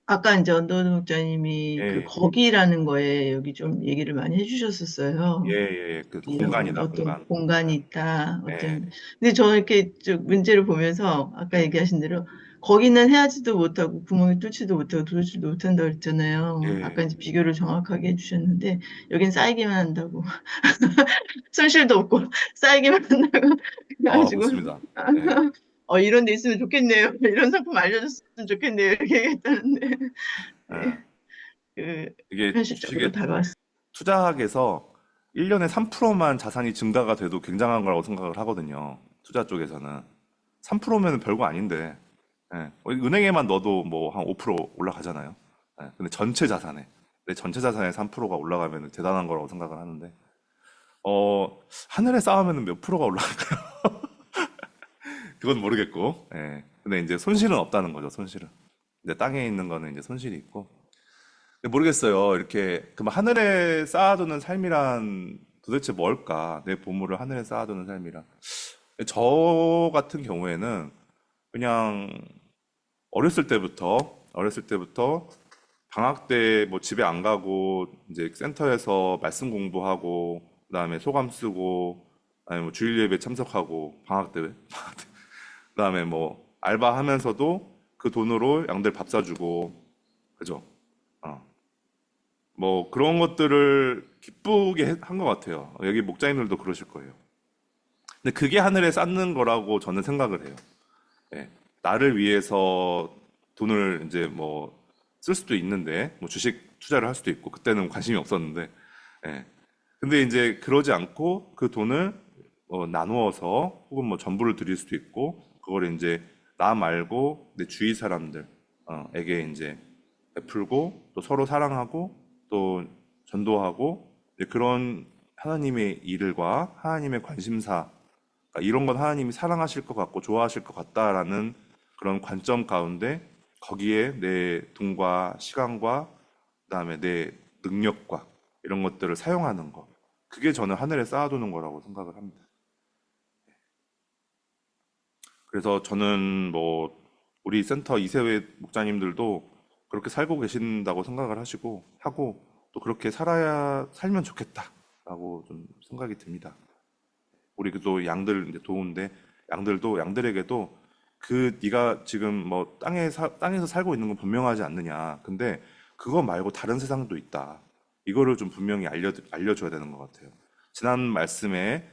아까 이제 언더우 목자님이 그 예, 거기라는 거에 여기 좀 얘기를 많이 예, 해주셨었어요. 예, 그 이라고 공간이다, 어떤 공간. 공간이 있다. 예, 어떤 근데 저는 이렇게 쭉 문제를 보면서 아까 예, 얘기하신 대로 거기는 헤아지도 못하고 구멍이 뚫지도 못하고 들어오지도 못한다 그랬잖아요. 아까 예. 이제 비교를 정확하게 해주셨는데 여긴 쌓이기만 한다고 손실도 없고 쌓이기만 한다고 그래가지고 맞습니다. 예, 이런 데 있으면 좋겠네요. 이런 상품 알려줬으면 좋겠네요. 이렇게 얘기했다는데 예. 네, 그 이게 현실적으로 다가왔어요. 투자학에서 1년에 3%만 자산이 증가가 돼도 굉장한 거라고 생각을 하거든요. 투자 쪽에서는. 3%면 별거 아닌데, 예. 은행에만 넣어도 뭐 한 5% 올라가잖아요. 예. 근데 전체 자산에, 내 전체 자산에 3%가 올라가면 대단한 거라고 생각을 하는데, 하늘에 쌓으면 몇 프로가 올라갈까요? 그건 모르겠고, 예. 근데 이제 손실은 없다는 거죠, 손실은. 근데 땅에 있는 거는 이제 손실이 있고. 근데 모르겠어요. 이렇게, 그럼 하늘에 쌓아두는 삶이란 도대체 뭘까? 내 보물을 하늘에 쌓아두는 삶이란. 저 같은 경우에는 그냥 어렸을 때부터 방학 때 뭐 집에 안 가고 이제 센터에서 말씀 공부하고 그다음에 소감 쓰고 아니 뭐 주일 예배 참석하고 방학 때 그다음에 뭐 알바하면서도 그 돈으로 양들 밥 사주고 그죠? 어. 뭐 그런 것들을 기쁘게 한 것 같아요. 여기 목자님들도 그러실 거예요. 근데 그게 하늘에 쌓는 거라고 저는 생각을 해요. 예. 나를 위해서 돈을 이제 뭐 쓸 수도 있는데, 뭐 주식 투자를 할 수도 있고, 그때는 관심이 없었는데, 예. 근데 이제 그러지 않고 그 돈을 나누어서 혹은 뭐 전부를 드릴 수도 있고, 그걸 이제 나 말고 내 주위 사람들에게 이제 베풀고 또 서로 사랑하고 또 전도하고 이제 그런 하나님의 일과 하나님의 관심사 그러니까 이런 건 하나님이 사랑하실 것 같고 좋아하실 것 같다라는 그런 관점 가운데 거기에 내 돈과 시간과 그다음에 내 능력과 이런 것들을 사용하는 거. 그게 저는 하늘에 쌓아두는 거라고 생각을 합니다. 그래서 저는 뭐 우리 센터 이세회 목자님들도 그렇게 살고 계신다고 생각을 하고 또 그렇게 살면 좋겠다라고 좀 생각이 듭니다. 우리 또 양들 이제 도우는데 양들에게도 그 네가 지금 뭐 땅에서 살고 있는 건 분명하지 않느냐. 근데 그거 말고 다른 세상도 있다. 이거를 좀 분명히 알려줘야 되는 것 같아요. 지난 말씀에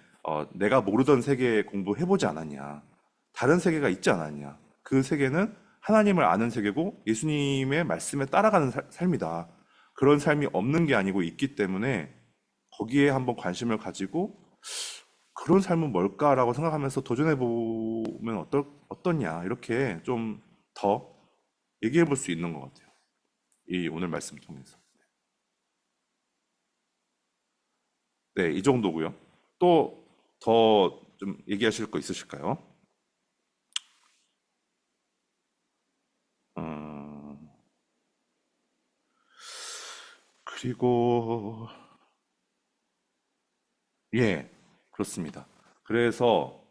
내가 모르던 세계 공부해보지 않았냐. 다른 세계가 있지 않았냐. 그 세계는 하나님을 아는 세계고 예수님의 말씀에 따라가는 삶이다. 그런 삶이 없는 게 아니고 있기 때문에 거기에 한번 관심을 가지고 그런 삶은 뭘까라고 생각하면서 도전해 보면 어떠냐 이렇게 좀 더 얘기해 볼 수 있는 것 같아요. 이 오늘 말씀 통해서. 네, 이 정도고요. 또 더 좀 얘기하실 거 있으실까요? 어, 그리고 예, 그렇습니다. 그래서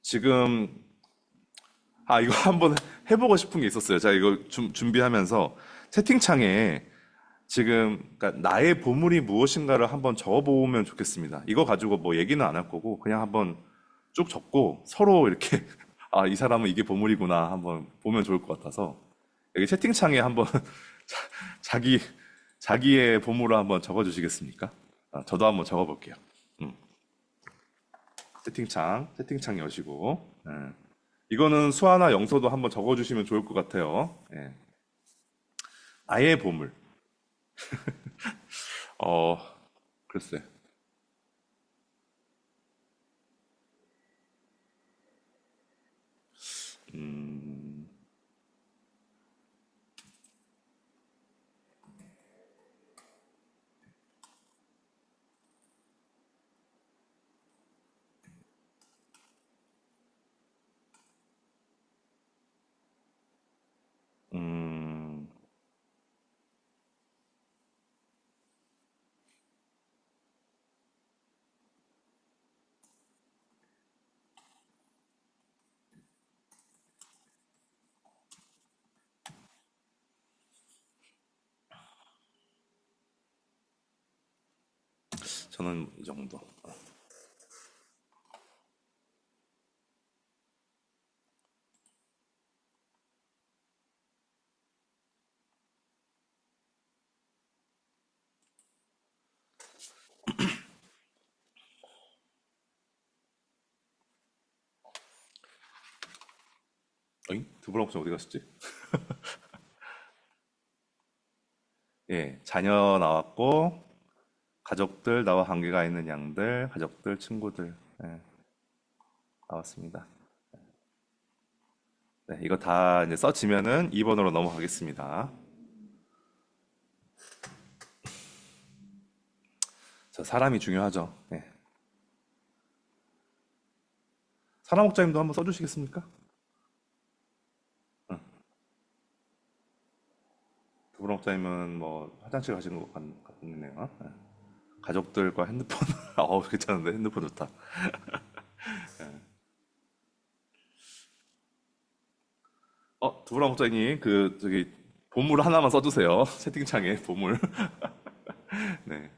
지금 이거 한번 해보고 싶은 게 있었어요. 제가 이거 준비하면서 채팅창에 지금 그러니까 나의 보물이 무엇인가를 한번 적어보면 좋겠습니다. 이거 가지고 뭐 얘기는 안 할 거고 그냥 한번 쭉 적고 서로 이렇게 이 사람은 이게 보물이구나 한번 보면 좋을 것 같아서 여기 채팅창에 한번 자기 자기의 보물을 한번 적어주시겠습니까? 저도 한번 적어볼게요. 음, 채팅창 여시고 이거는 수아나 영서도 한번 적어주시면 좋을 것 같아요. 예. 나의 보물. 어, 글쎄. 음, 저는 이 정도. 어이? 두부랑 옥장 어디 갔었지? 예, 자녀 나왔고, 가족들, 나와 관계가 있는 양들, 가족들, 친구들, 예, 나왔습니다. 네, 이거 다 이제 써지면은 2번으로 넘어가겠습니다. 자, 사람이 중요하죠. 예. 사람 목자님도 한번 써주시겠습니까? 응. 두부랑 목자님은 뭐 화장실 가시는 것 같네요. 예. 가족들과 핸드폰, 괜찮은데? 핸드폰 좋다. 두부랑 목자님, 저기, 보물 하나만 써주세요. 채팅창에 보물. 네.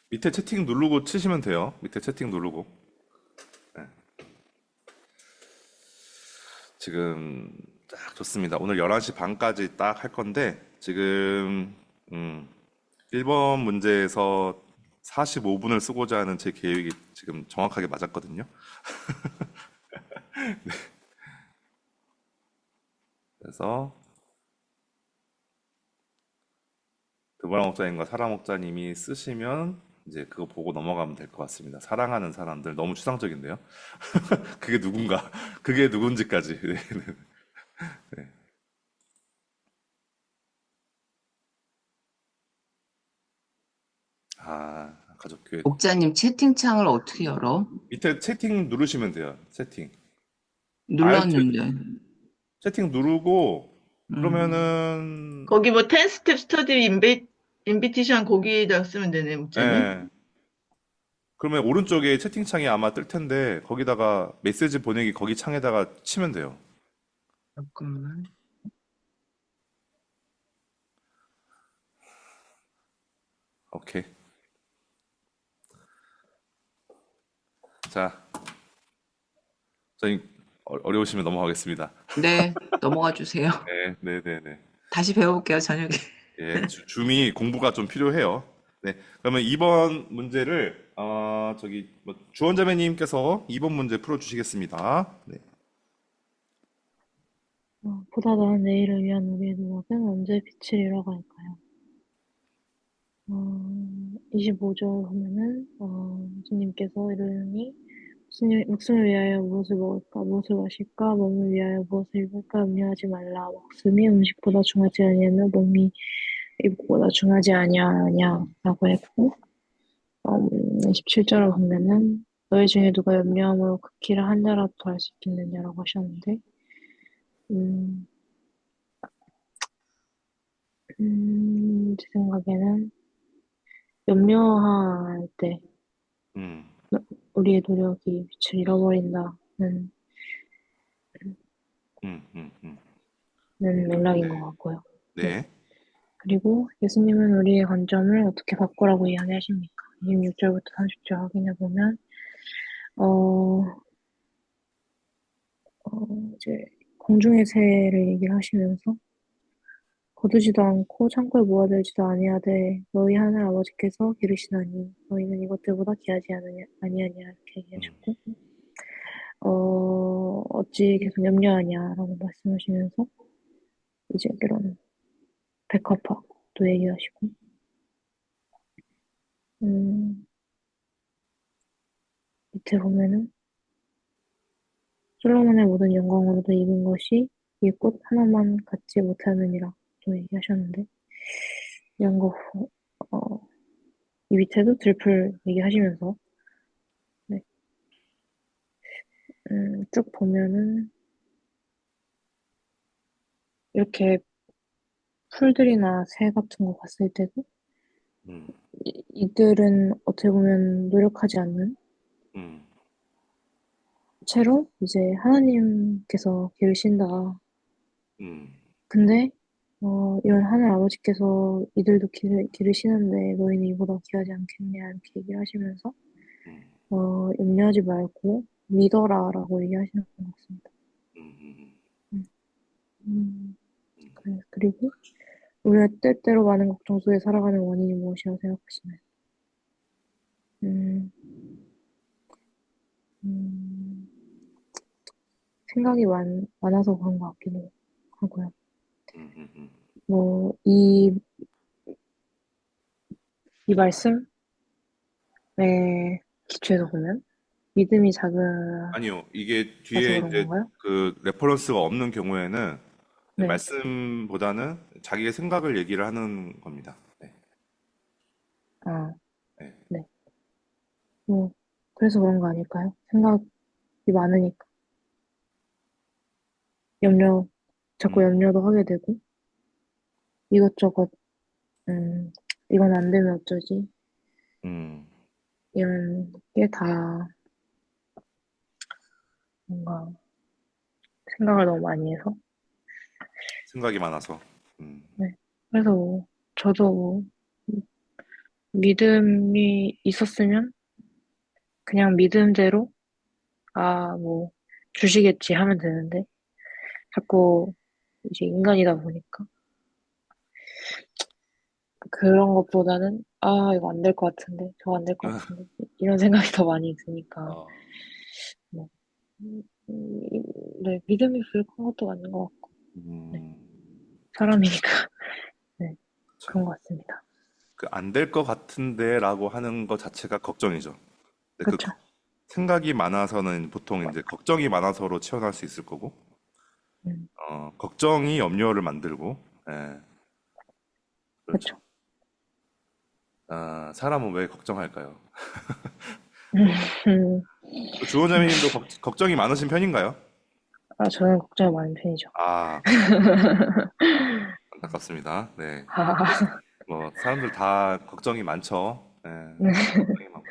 밑에 채팅 누르고 치시면 돼요. 밑에 채팅 누르고. 네. 지금 딱 좋습니다. 오늘 11시 반까지 딱 할 건데, 지금, 1번 문제에서 45분을 쓰고자 하는 제 계획이 지금 정확하게 맞았거든요. 그래서 드보라 목자님과 사라 목자님이 쓰시면 이제 그거 보고 넘어가면 될 것 같습니다. 사랑하는 사람들 너무 추상적인데요. 그게 누군가, 그게 누군지까지. 네, 네, 네. 가족교회. 목자님 채팅창을 어떻게 열어? 밑에 채팅 누르시면 돼요. 채팅. 알트 눌렀는데. 채팅 누르고 음. 그러면은 거기 뭐 10스텝 스터디 인비티션 거기다 쓰면 되네, 목자님. 예. 그러면 오른쪽에 채팅창이 아마 뜰 텐데 거기다가 메시지 보내기 거기 창에다가 치면 돼요. 잠깐만. 오케이. 자, 저희 어려우시면 넘어가겠습니다. 네, 넘어가 주세요. 네, 네, 네, 네. 다시 배워볼게요, 저녁에. 예, 줌이 공부가 좀 필요해요. 네, 그러면 2번 문제를 저기 뭐 주원자매님께서 2번 문제 풀어주시겠습니다. 네. 보다 나은 내일을 위한 우리의 노력은 언제 빛을 잃어갈까요? 25절 보면은, 예수님께서 이르니, 목숨을 위하여 무엇을 먹을까, 무엇을 마실까, 몸을 위하여 무엇을 입을까, 염려하지 말라. 목숨이 음식보다 중하지 아니하며 몸이 이보다 중하지 아니하냐라고 했고, 17절을 보면은 너희 중에 누가 염려함으로 그 길을 한 자라도 더 할 수 있겠느냐라고 하셨는데, 음, 제 생각에는 염려할 때 음, 우리의 노력이 빛을 잃어버린다는 음. 맥락인 것 네, 같고요. 네. 네, 그리고 예수님은 우리의 관점을 어떻게 바꾸라고 이야기하십니까? 26절부터 30절 확인해 보면, 어, 이제 공중의 새를 얘기를 하시면서 거두지도 않고 창고에 모아들지도 아니하되 너희 하늘 아버지께서 기르시나니 너희는 이것들보다 귀하지 아니하냐 이렇게 음, 얘기하셨고 어찌 계속 염려하냐라고 말씀하시면서 이제 그런 백합화도 얘기하시고 음, 밑에 보면은 솔로몬의 모든 영광으로도 입은 것이 이 꽃 하나만 갖지 못하느니라 또 얘기하셨는데 이런 거 어, 이 밑에도 들풀 얘기하시면서 네, 쭉 보면은 이렇게 풀들이나 새 같은 거 봤을 때도 음, 이들은 어떻게 보면 노력하지 않는 음, 채로 이제 하나님께서 기르신다. 음, 근데 이런 하늘 아버지께서 이들도 기르시는데 너희는 이보다 귀하지 않겠냐 이렇게 얘기를 하시면서 음, 염려하지 말고 믿어라라고 얘기하시는 것 같습니다. 음, 음, 음, 음. 그리고 우리가 때때로 많은 걱정 속에 살아가는 원인이 무엇이라고 생각하시나요? 음, 음, 생각이 많아서 그런 것 같기도 하고요. 음, 음, 음. 뭐, 이 말씀에 기초해서 보면 믿음이 작아서 아니요, 이게 뒤에 그런 이제 건가요? 그 레퍼런스가 없는 경우에는 네. 말씀보다는 자기의 생각을 얘기를 하는 겁니다. 네, 아, 네. 네. 뭐, 그래서 그런 거 아닐까요? 생각이 많으니까. 염려, 자꾸 음, 염려도 하게 되고, 이것저것, 음, 이건 안 되면 어쩌지? 음, 이런 게 다 뭔가 생각을 너무 많이 해서. 생각이 많아서. 음, 네. 그래서 뭐, 저도 뭐, 믿음이 있었으면 그냥 믿음대로, 뭐, 주시겠지 하면 되는데, 자꾸 이제 인간이다 보니까, 그런 것보다는, 이거 안 될 것 같은데, 저거 안 될 것 같은데, 이런 생각이 더 많이 드니까, 어, 뭐, 음, 네, 믿음이 부족한 것도 맞는 것 같고, 네, 음, 그쵸, 사람이니까, 네, 그쵸. 그런 것 같습니다. 그 안 될 것 같은데라고 하는 것 자체가 걱정이죠. 근데 그쵸? 생각이 많아서는 보통 이제 걱정이 많아서로 치환할 수 있을 거고, 음, 걱정이 염려를 만들고, 예, 그렇죠. 그쵸? 아, 사람은 왜 걱정할까요? 음, 주원자매님도 걱정이 많으신 편인가요? 저는 걱정이 많은 편이죠. 아, 안타깝습니다. 네. 뭐, 사람들 다 걱정이 많죠. 예, 걱정이 많고.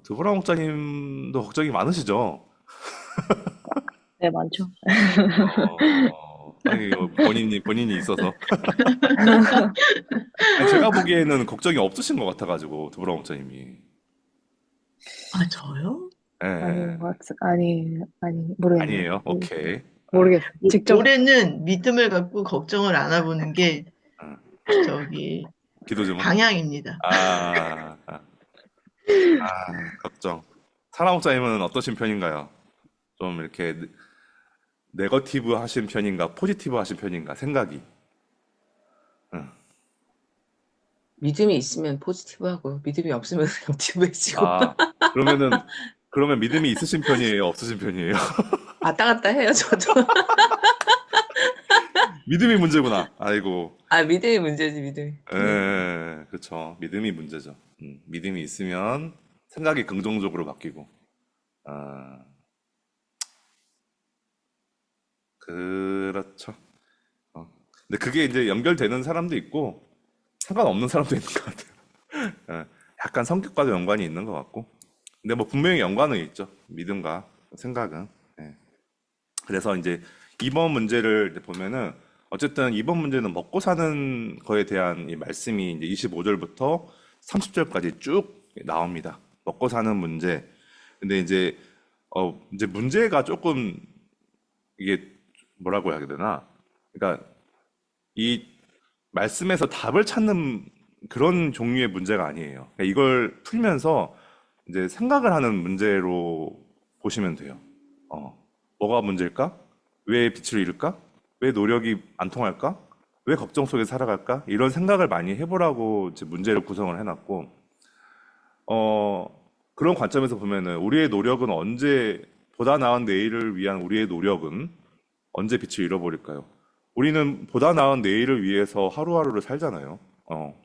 드보라 목사님도 걱정이 많으시죠? 네, 많죠. 아니, 본인이 있어서. 아니, 제가 보기에는 걱정이 없으신 것 같아가지고, 드보라 목사님이. 아, 저요? 예, 예. 모르겠네요. 아니에요? 오케이. 아, 모르겠어요. 직접, 올해는 믿음을 갖고 걱정을 안 해보는 게 아, 저기 기도 주문? 방향입니다. 아, 아, 걱정. 사라 목사님은 어떠신 편인가요? 좀 이렇게 네거티브 하신 편인가, 포지티브 하신 편인가, 생각이. 응. 믿음이 있으면 포지티브하고, 믿음이 없으면 negative해지고. 아, 그러면은, 그러면 믿음이 있으신 편이에요? 없으신 편이에요? 왔다 갔다 해요, 저도. 믿음이 문제구나. 아이고. 아, 믿음이 문제지, 믿음이. 네. 그렇죠. 믿음이 문제죠. 믿음이 있으면 생각이 긍정적으로 바뀌고. 아, 그렇죠. 어. 근데 그게 이제 연결되는 사람도 있고, 상관없는 사람도 있는 것 같아요. 예, 약간 성격과도 연관이 있는 것 같고. 근데 뭐 분명히 연관은 있죠. 믿음과 생각은. 예. 그래서 이제 이번 문제를 이제 보면은 어쨌든 이번 문제는 먹고 사는 거에 대한 이 말씀이 이제 25절부터 30절까지 쭉 나옵니다. 먹고 사는 문제. 근데 이제 문제가 조금 이게 뭐라고 해야 되나? 그러니까 이 말씀에서 답을 찾는 그런 종류의 문제가 아니에요. 그러니까 이걸 풀면서 이제 생각을 하는 문제로 보시면 돼요. 어, 뭐가 문제일까? 왜 빛을 잃을까? 왜 노력이 안 통할까? 왜 걱정 속에 살아갈까? 이런 생각을 많이 해보라고 이제 문제를 구성을 해놨고, 어, 그런 관점에서 보면은 우리의 노력은 언제, 보다 나은 내일을 위한 우리의 노력은 언제 빛을 잃어버릴까요? 우리는 보다 나은 내일을 위해서 하루하루를 살잖아요.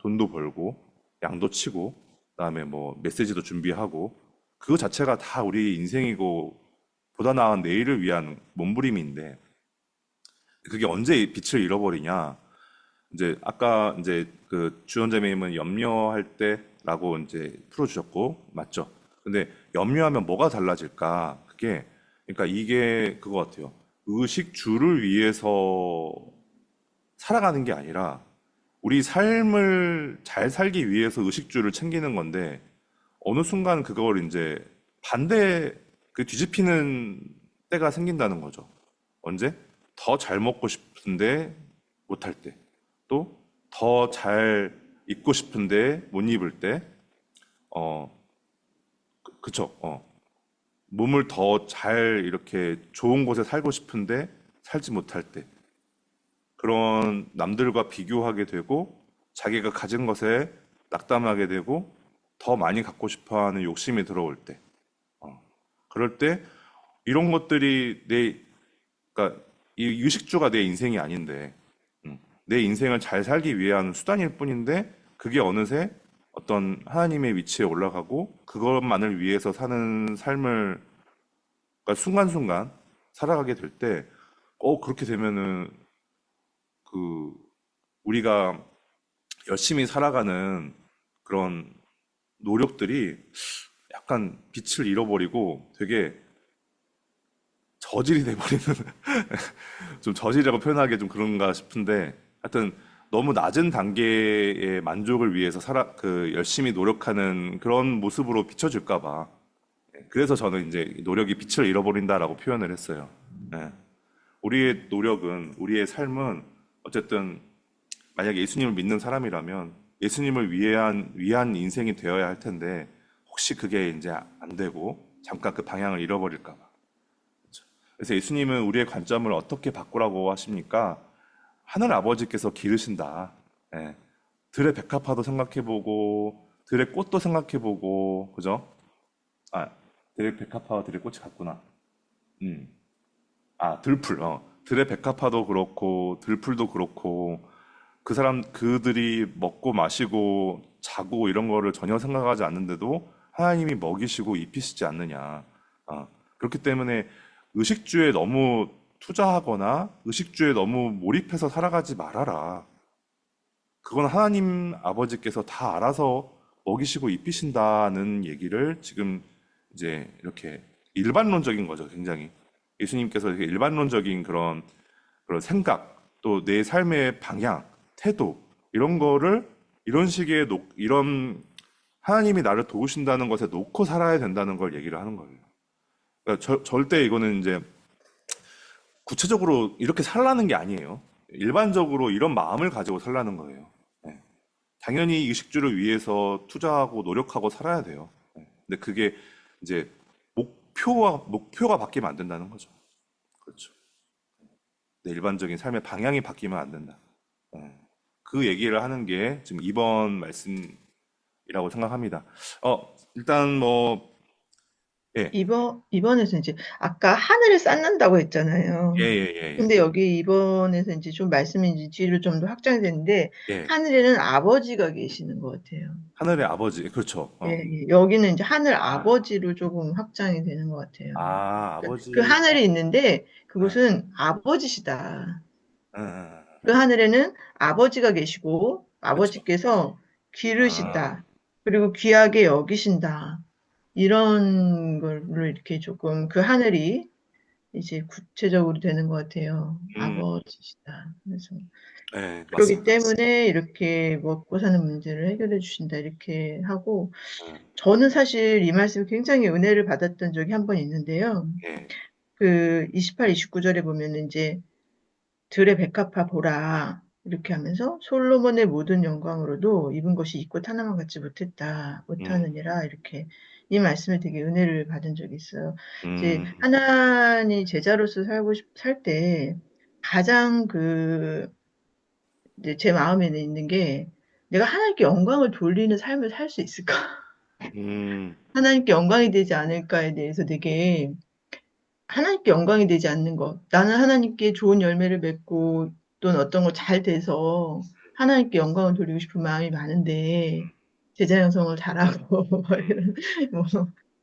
돈도 벌고, 양도 치고, 그다음에 뭐 메시지도 준비하고, 그거 자체가 다 우리 인생이고, 보다 나은 내일을 위한 몸부림인데, 그게 언제 이 빛을 잃어버리냐? 이제 아까 이제 그 주연자매님은 염려할 때라고 이제 풀어주셨고, 맞죠? 근데 염려하면 뭐가 달라질까? 그게, 그러니까 이게 그거 같아요. 의식주를 위해서 살아가는 게 아니라 우리 삶을 잘 살기 위해서 의식주를 챙기는 건데 어느 순간 그걸 이제 반대 그 뒤집히는 때가 생긴다는 거죠. 언제? 더 잘 먹고 싶은데 못할 때. 또 더 잘 입고 싶은데 못 입을 때. 어, 그쵸. 몸을 더 잘 이렇게 좋은 곳에 살고 싶은데 살지 못할 때. 그런 남들과 비교하게 되고 자기가 가진 것에 낙담하게 되고 더 많이 갖고 싶어 하는 욕심이 들어올 때. 어, 그럴 때 이런 것들이 그러니까 이 유식주가 내 인생이 아닌데, 내 인생을 잘 살기 위한 수단일 뿐인데, 그게 어느새 어떤 하나님의 위치에 올라가고, 그것만을 위해서 사는 삶을, 그러니까 순간순간 살아가게 될 때, 그렇게 되면은, 그, 우리가 열심히 살아가는 그런 노력들이 약간 빛을 잃어버리고 되게 저질이 돼버리는 좀 저질이라고 표현하기 좀 그런가 싶은데 하여튼 너무 낮은 단계의 만족을 위해서 열심히 노력하는 그런 모습으로 비춰질까 봐. 그래서 저는 이제 노력이 빛을 잃어버린다라고 표현을 했어요. 예. 우리의 노력은, 우리의 삶은 어쨌든 만약에 예수님을 믿는 사람이라면 예수님을 위한 인생이 되어야 할 텐데 혹시 그게 이제 안 되고 잠깐 그 방향을 잃어버릴까 봐. 그래서 예수님은 우리의 관점을 어떻게 바꾸라고 하십니까? 하늘 아버지께서 기르신다. 예. 들의 백합화도 생각해보고, 들의 꽃도 생각해보고, 그죠? 아, 들의 백합화와 들의 꽃이 같구나. 음. 들풀. 들의 백합화도 그렇고, 들풀도 그렇고, 그들이 먹고 마시고 자고 이런 거를 전혀 생각하지 않는데도 하나님이 먹이시고 입히시지 않느냐. 그렇기 때문에 의식주에 너무 투자하거나 의식주에 너무 몰입해서 살아가지 말아라. 그건 하나님 아버지께서 다 알아서 먹이시고 입히신다는 얘기를 지금 이제 이렇게 일반론적인 거죠, 굉장히. 예수님께서 이렇게 일반론적인 그런 생각, 또 내 삶의 방향, 태도, 이런 거를 이런 이런 하나님이 나를 도우신다는 것에 놓고 살아야 된다는 걸 얘기를 하는 거예요. 그러니까 절대 이거는 이제 구체적으로 이렇게 살라는 게 아니에요. 일반적으로 이런 마음을 가지고 살라는 거예요. 네. 당연히 의식주를 위해서 투자하고 노력하고 살아야 돼요. 네. 근데 그게 이제 목표가 바뀌면 안 된다는 거죠. 그렇죠. 내 일반적인 삶의 방향이 바뀌면 안 된다. 네. 그 얘기를 하는 게 지금 이번 말씀이라고 생각합니다. 일단 뭐, 예, 이번에서 이제 아까 하늘을 쌓는다고 했잖아요. 예, 예, 예, 근데 여기 이번에서 이제 좀 말씀이 이제 뒤로 좀 더 확장이 되는데 예. 예. 하늘에는 아버지가 계시는 것 같아요. 하늘의 아버지, 그렇죠. 예, 예. 여기는 이제 하늘 아버지로 조금 확장이 되는 것 같아요. 그 아버지, 하늘이 있는데 예, 그곳은 아버지시다. 예, 예. 그 하늘에는 아버지가 계시고 그렇죠. 아버지께서 아, 기르신다. 그리고 귀하게 여기신다. 이런 걸로 이렇게 조금 그 하늘이 이제 구체적으로 되는 것 같아요. 음, 아버지시다. 그래서 네, 그러기 맞습니다. 때문에 이렇게 먹고 사는 문제를 해결해 주신다. 이렇게 하고 예, 저는 사실 이 말씀에 굉장히 은혜를 받았던 적이 한 번 있는데요. 예, 그 28, 29절에 보면은 이제 들의 백합화 보라. 이렇게 하면서 솔로몬의 모든 영광으로도 입은 것이 이꽃 하나만 갖지 음, 못하느니라. 이렇게 이 말씀에 되게 은혜를 받은 적이 있어요. 이제 음, 하나님 제자로서 살 때 가장 이제 제 마음에는 있는 게 내가 하나님께 영광을 돌리는 삶을 살 수 있을까? 음, 하나님께 영광이 되지 않을까에 대해서 되게 하나님께 영광이 되지 않는 것. 나는 하나님께 좋은 열매를 맺고 또는 어떤 거 잘 돼서 하나님께 영광을 돌리고 싶은 마음이 많은데 제자 양성을 잘하고 뭐 뭐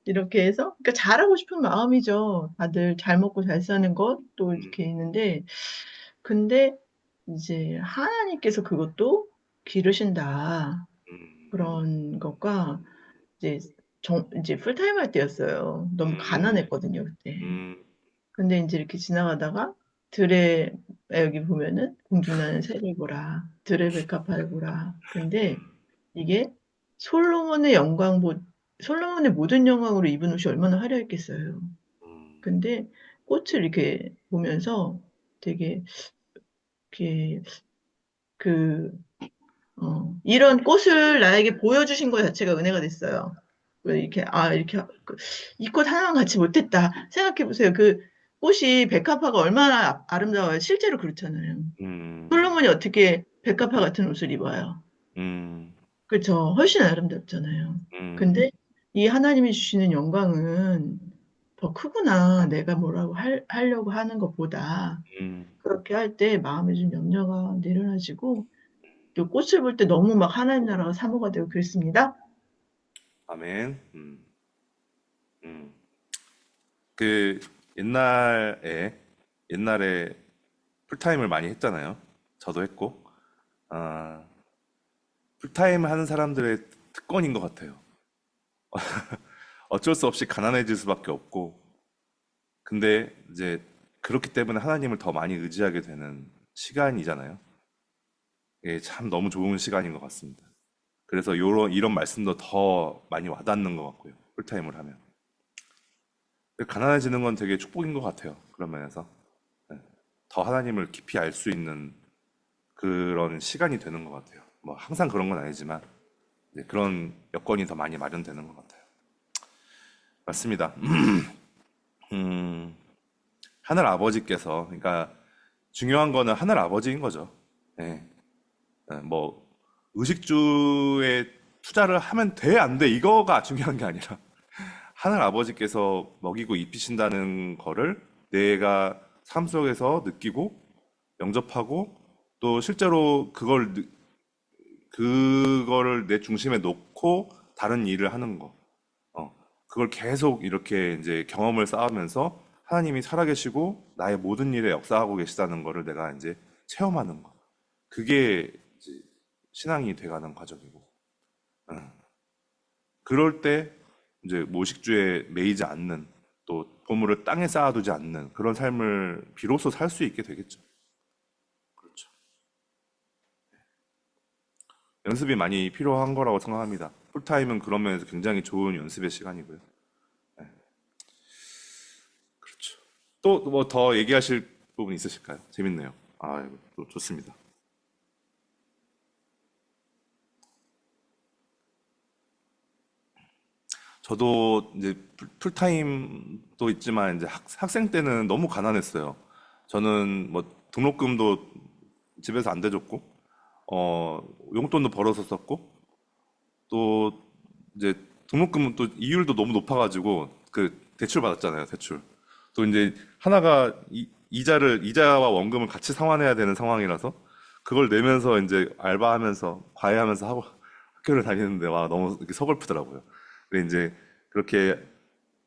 이렇게 해서 그러니까 잘하고 싶은 마음이죠. 다들 잘 먹고 잘 사는 것 또 음, 이렇게 있는데 근데 이제 하나님께서 그것도 기르신다. 음, 그런 것과 이제 이제 풀타임 할 때였어요. 너무 음, 가난했거든요, 그때. 음, 근데 이제 이렇게 지나가다가 들에 여기 보면은 공중나는 새를 보라. 들의 백합화를 보라. 근데 이게 솔로몬의 솔로몬의 모든 영광으로 입은 옷이 얼마나 화려했겠어요. 음, 근데 꽃을 이렇게 보면서 되게 이렇게 그 이런 꽃을 나에게 보여주신 것 자체가 은혜가 됐어요. 왜 이렇게, 이렇게, 이 꽃 하나만 같이 못했다. 생각해보세요. 그 꽃이 백합화가 얼마나 아름다워요. 실제로 그렇잖아요. 음, 솔로몬이 어떻게 백합화 같은 옷을 입어요? 음, 그렇죠. 훨씬 아름답잖아요. 음, 근데 이 하나님이 주시는 영광은 더 크구나. 내가 뭐라고 하려고 하는 것보다 음. 그렇게 할 때 마음에 좀 염려가 내려놔지고 또 꽃을 볼 때 너무 막 하나님 나라가 사모가 되고 그랬습니다. 아멘. 음. 그 옛날에 풀타임을 많이 했잖아요. 저도 했고, 아, 풀타임 하는 사람들의 특권인 것 같아요. 어쩔 수 없이 가난해질 수밖에 없고, 근데 이제 그렇기 때문에 하나님을 더 많이 의지하게 되는 시간이잖아요. 이게 참 너무 좋은 시간인 것 같습니다. 그래서 이런 말씀도 더 많이 와닿는 것 같고요. 풀타임을 하면. 가난해지는 건 되게 축복인 것 같아요. 그런 면에서. 네. 더 하나님을 깊이 알 수 있는 그런 시간이 되는 것 같아요. 뭐 항상 그런 건 아니지만 네, 그런 여건이 더 많이 마련되는 것 같아요. 맞습니다. 음, 하늘 아버지께서 그러니까 중요한 거는 하늘 아버지인 거죠. 예. 뭐 의식주에 투자를 하면 돼, 안 돼, 이거가 중요한 게 아니라 하늘 아버지께서 먹이고 입히신다는 거를 내가 삶 속에서 느끼고 영접하고 또 실제로 그거를 내 중심에 놓고 다른 일을 하는 거. 그걸 계속 이렇게 이제 경험을 쌓으면서 하나님이 살아계시고 나의 모든 일에 역사하고 계시다는 거를 내가 이제 체험하는 거. 그게 이제 신앙이 돼가는 과정이고. 응. 그럴 때 이제 모식주에 매이지 않는 또 보물을 땅에 쌓아두지 않는 그런 삶을 비로소 살 수 있게 되겠죠. 그렇죠. 연습이 많이 필요한 거라고 생각합니다. 풀타임은 그런 면에서 굉장히 좋은 연습의 시간이고요. 네, 그렇죠. 또 뭐 더 얘기하실 부분 있으실까요? 재밌네요. 아, 이거 또 좋습니다. 저도 이제 풀타임도 있지만 이제 학생 때는 너무 가난했어요. 저는 뭐 등록금도 집에서 안 대줬고, 용돈도 벌어서 썼고, 또 이제 등록금은 또 이율도 너무 높아가지고 그 대출 받았잖아요, 대출. 또 이제 하나가 이자와 원금을 같이 상환해야 되는 상황이라서 그걸 내면서 이제 알바하면서 과외하면서 하고 학교를 다니는데 와 너무 이렇게 서글프더라고요. 근데 이제 그렇게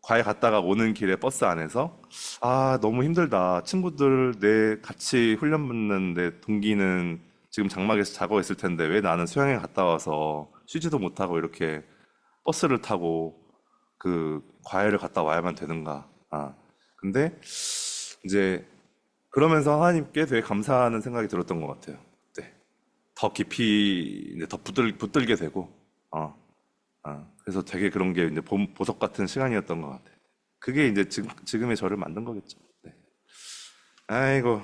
과외 갔다가 오는 길에 버스 안에서 아 너무 힘들다. 친구들 내 같이 훈련 받는 내 동기는 지금 장막에서 자고 있을 텐데 왜 나는 수영회 갔다 와서 쉬지도 못하고 이렇게 버스를 타고 그 과외를 갔다 와야만 되는가. 근데 이제 그러면서 하나님께 되게 감사하는 생각이 들었던 것 같아요. 네. 더 깊이 이제 더 붙들게 되고, 어, 그래서 되게 그런 게 이제 보석 같은 시간이었던 것 같아요. 그게 이제 지금의 저를 만든 거겠죠. 네. 아이고,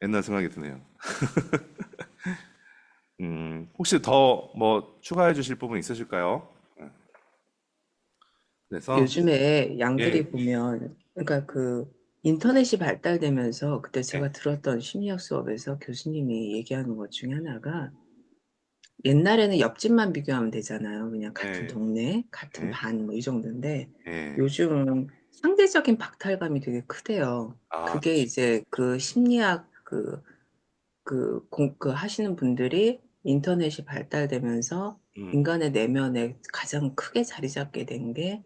옛날 생각이 드네요. 혹시 더 뭐 추가해 주실 부분 있으실까요? 그래서, 요즘에 예, 양들이 보면, 그러니까 그 인터넷이 발달되면서 그때 예, 제가 들었던 심리학 수업에서 교수님이 얘기하는 것 중에 하나가 옛날에는 옆집만 비교하면 되잖아요. 그냥 같은 예, 동네, 같은 예, 반 뭐 이 정도인데 예. 요즘은 상대적인 박탈감이 되게 크대요. 아, 그게 그치. 이제 그 심리학 그 하시는 분들이 인터넷이 발달되면서 음, 인간의 내면에 가장 크게 자리 잡게 된게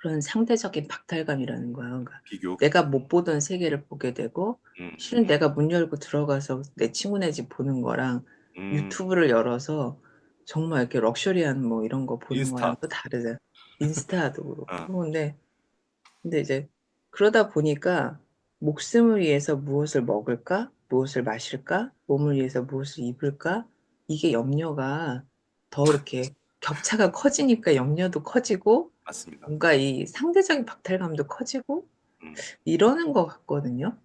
그런 상대적인 박탈감이라는 거야. 그러니까 비교. 내가 못 보던 세계를 보게 되고, 음, 실은 내가 문 열고 들어가서 내 친구네 집 보는 거랑 음, 유튜브를 열어서 정말 이렇게 럭셔리한 뭐 이런 거 보는 거랑 인스타. 또 다르잖아. 인스타도 어, 그렇고. 근데 이제 그러다 보니까 목숨을 위해서 무엇을 먹을까? 무엇을 마실까? 몸을 위해서 무엇을 입을까? 이게 염려가 더 이렇게 격차가 커지니까 염려도 커지고 맞습니다. 뭔가 이 상대적인 박탈감도 커지고 음, 이러는 것 같거든요.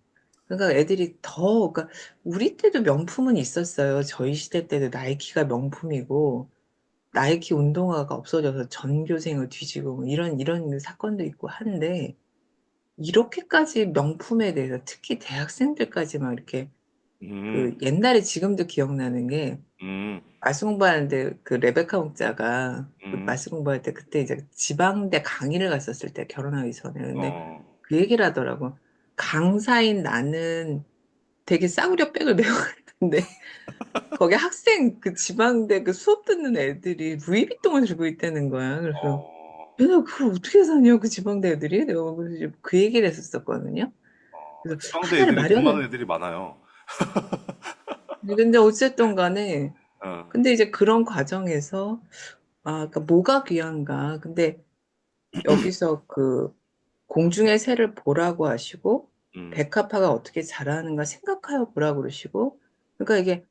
그러니까 애들이 더, 그러니까 우리 때도 명품은 있었어요. 저희 시대 때도 나이키가 명품이고 나이키 운동화가 없어져서 전교생을 뒤지고 뭐 이런 사건도 있고 한데 이렇게까지 명품에 대해서 특히 대학생들까지 막 이렇게 음, 그 옛날에 지금도 기억나는 게 음, 마스 공부하는데 그 레베카 목자가 그 음, 마스 공부할 때 그때 이제 지방대 강의를 갔었을 때 결혼하기 전에 근데 어, 그 얘기를 하더라고. 강사인 나는 되게 싸구려 백을 메고 갔는데 거기 학생 그 지방대 그 수업 듣는 애들이 루이비통을 들고 있다는 거야. 그래서 어, 야, 나 그걸 어떻게 사냐 그 지방대 애들이? 내가 그래서 이제 그 얘기를 했었었거든요. 그래서 지방대 하나를 애들이 돈 많은 마련을 애들이 많아요. 근데 어쨌든 간에 어, 근데 이제 그런 과정에서 아, 그러니까 뭐가 귀한가? 근데 여기서 그 공중의 새를 보라고 하시고 음, 백합화가 어떻게 자라는가 생각하여 보라고 그러시고 그러니까 이게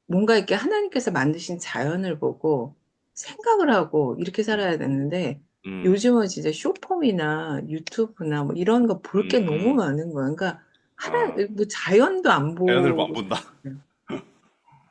뭔가 이렇게 하나님께서 만드신 자연을 보고 생각을 하고 이렇게 음, 살아야 되는데 음, 요즘은 진짜 쇼폼이나 유튜브나 뭐 이런 거 볼 게 너무 음, 많은 거야. 그러니까 하나 아, 뭐 자연도 안 자연을 보고 안 본다.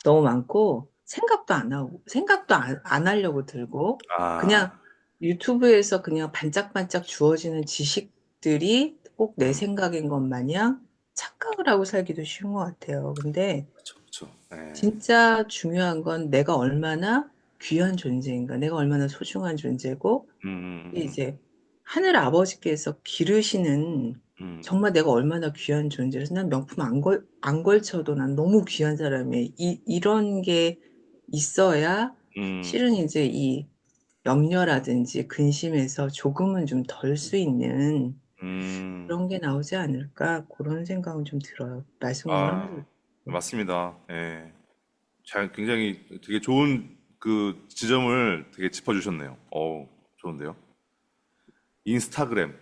너무 많고 생각도 안 하고 생각도 안 하려고 들고 그냥 아, 유튜브에서 그냥 반짝반짝 주어지는 지식들이 꼭 내 음, 생각인 것 마냥 착각을 하고 살기도 쉬운 것 같아요. 근데 그쵸, 그쵸. 예, 진짜 중요한 건 내가 얼마나 귀한 존재인가, 내가 얼마나 소중한 존재고, 음, 이제 하늘 아버지께서 기르시는 음, 정말 내가 얼마나 귀한 존재라서 난 명품 안 걸쳐도 난 너무 귀한 사람이에요. 이런 게 있어야 음, 실은 이제 이 염려라든지 근심에서 조금은 좀 덜 수 있는 음, 그런 게 나오지 않을까 그런 생각은 좀 들어요. 말씀 아, 공부하면서. 맞습니다. 예. 굉장히 되게 좋은 그 지점을 되게 짚어주셨네요. 좋은데요. 인스타그램.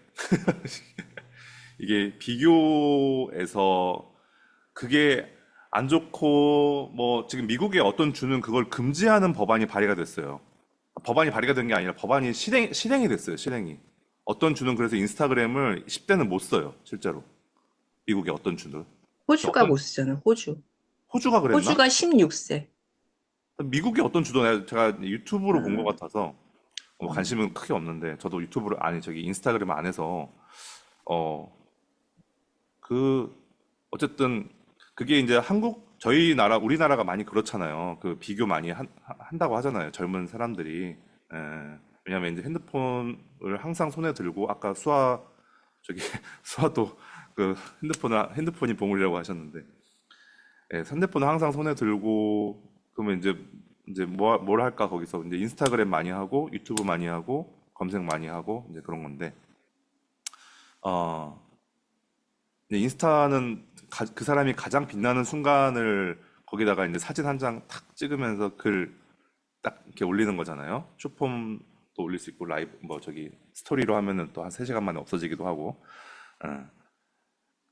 이게 비교에서 그게 안 좋고, 뭐, 지금 미국의 어떤 주는 그걸 금지하는 법안이 발의가 됐어요. 법안이 발의가 된 게 아니라 법안이 실행이 됐어요, 실행이. 어떤 주는 그래서 인스타그램을 10대는 못 써요, 실제로. 미국의 어떤 주는. 호주가 어떤, 못 쓰잖아, 호주. 호주가 그랬나? 호주가 16세. 미국의 어떤 주도 제가 유튜브로 본 것 음, 같아서 뭐 음. 관심은 크게 없는데 저도 유튜브를 아니 저기 인스타그램 안에서 어 그 어쨌든 그게 이제 저희 나라 우리나라가 많이 그렇잖아요. 그 비교 많이 한다고 하잖아요. 젊은 사람들이. 왜냐면 이제 핸드폰을 항상 손에 들고 아까 저기 수아도 그 핸드폰이 봉우리라고 하셨는데 핸드폰을 항상 손에 들고 그러면 이제 뭘 할까 거기서 이제 인스타그램 많이 하고 유튜브 많이 하고 검색 많이 하고 이제 그런 건데 어 이제 인스타는 그 사람이 가장 빛나는 순간을 거기다가 이제 사진 한 장 탁 찍으면서 글 딱 이렇게 올리는 거잖아요. 숏폼도 올릴 수 있고 라이브 뭐 저기 스토리로 하면은 또 한 3시간 만에 없어지기도 하고. 어.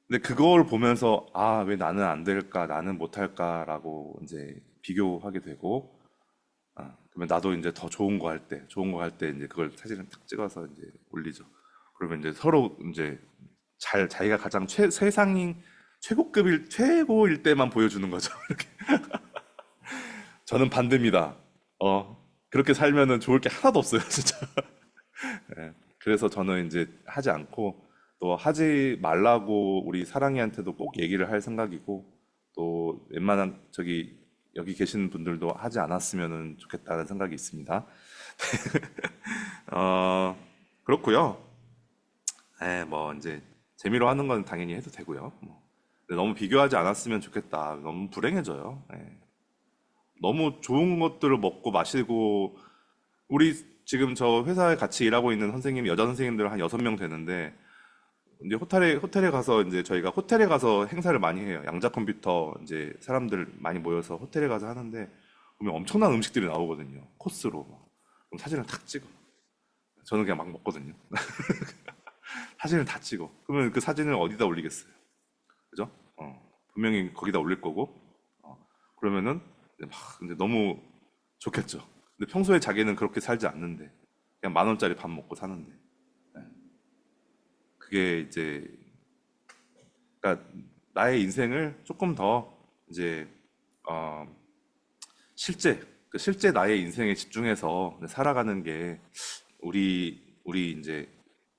근데 그걸 보면서 아, 왜 나는 안 될까? 나는 못 할까라고 이제 비교하게 되고 그러면 나도 이제 더 좋은 거 할 때 이제 그걸 사진을 탁 찍어서 이제 올리죠. 그러면 이제 서로 이제 자기가 가장 세상인 최고일 때만 보여주는 거죠. 이렇게. 저는 반대입니다. 그렇게 살면은 좋을 게 하나도 없어요, 진짜. 예. 그래서 저는 이제 하지 않고 또 하지 말라고 우리 사랑이한테도 꼭 얘기를 할 생각이고 또 웬만한 여기 계시는 분들도 하지 않았으면 좋겠다는 생각이 있습니다. 어, 그렇고요. 뭐 이제 재미로 하는 건 당연히 해도 되고요. 뭐. 근데 너무 비교하지 않았으면 좋겠다. 너무 불행해져요. 너무 좋은 것들을 먹고 마시고 우리 지금 저 회사에 같이 일하고 있는 선생님, 여자 선생님들 한 6명 되는데, 이제 호텔에 가서 이제 저희가 호텔에 가서 행사를 많이 해요. 양자 컴퓨터 이제 사람들 많이 모여서 호텔에 가서 하는데, 보면 엄청난 음식들이 나오거든요. 코스로. 그럼 사진을 탁 찍어. 저는 그냥 막 먹거든요. 사진을 다 찍어. 그러면 그 사진을 어디다 올리겠어요? 그죠? 분명히 거기다 올릴 거고, 그러면은 이제 막 이제 너무 좋겠죠. 근데 평소에 자기는 그렇게 살지 않는데, 그냥 10,000원짜리 밥 먹고 사는데, 네. 그게 이제, 그러니까 나의 인생을 조금 더 이제, 어, 실제 나의 인생에 집중해서 살아가는 게 우리 이제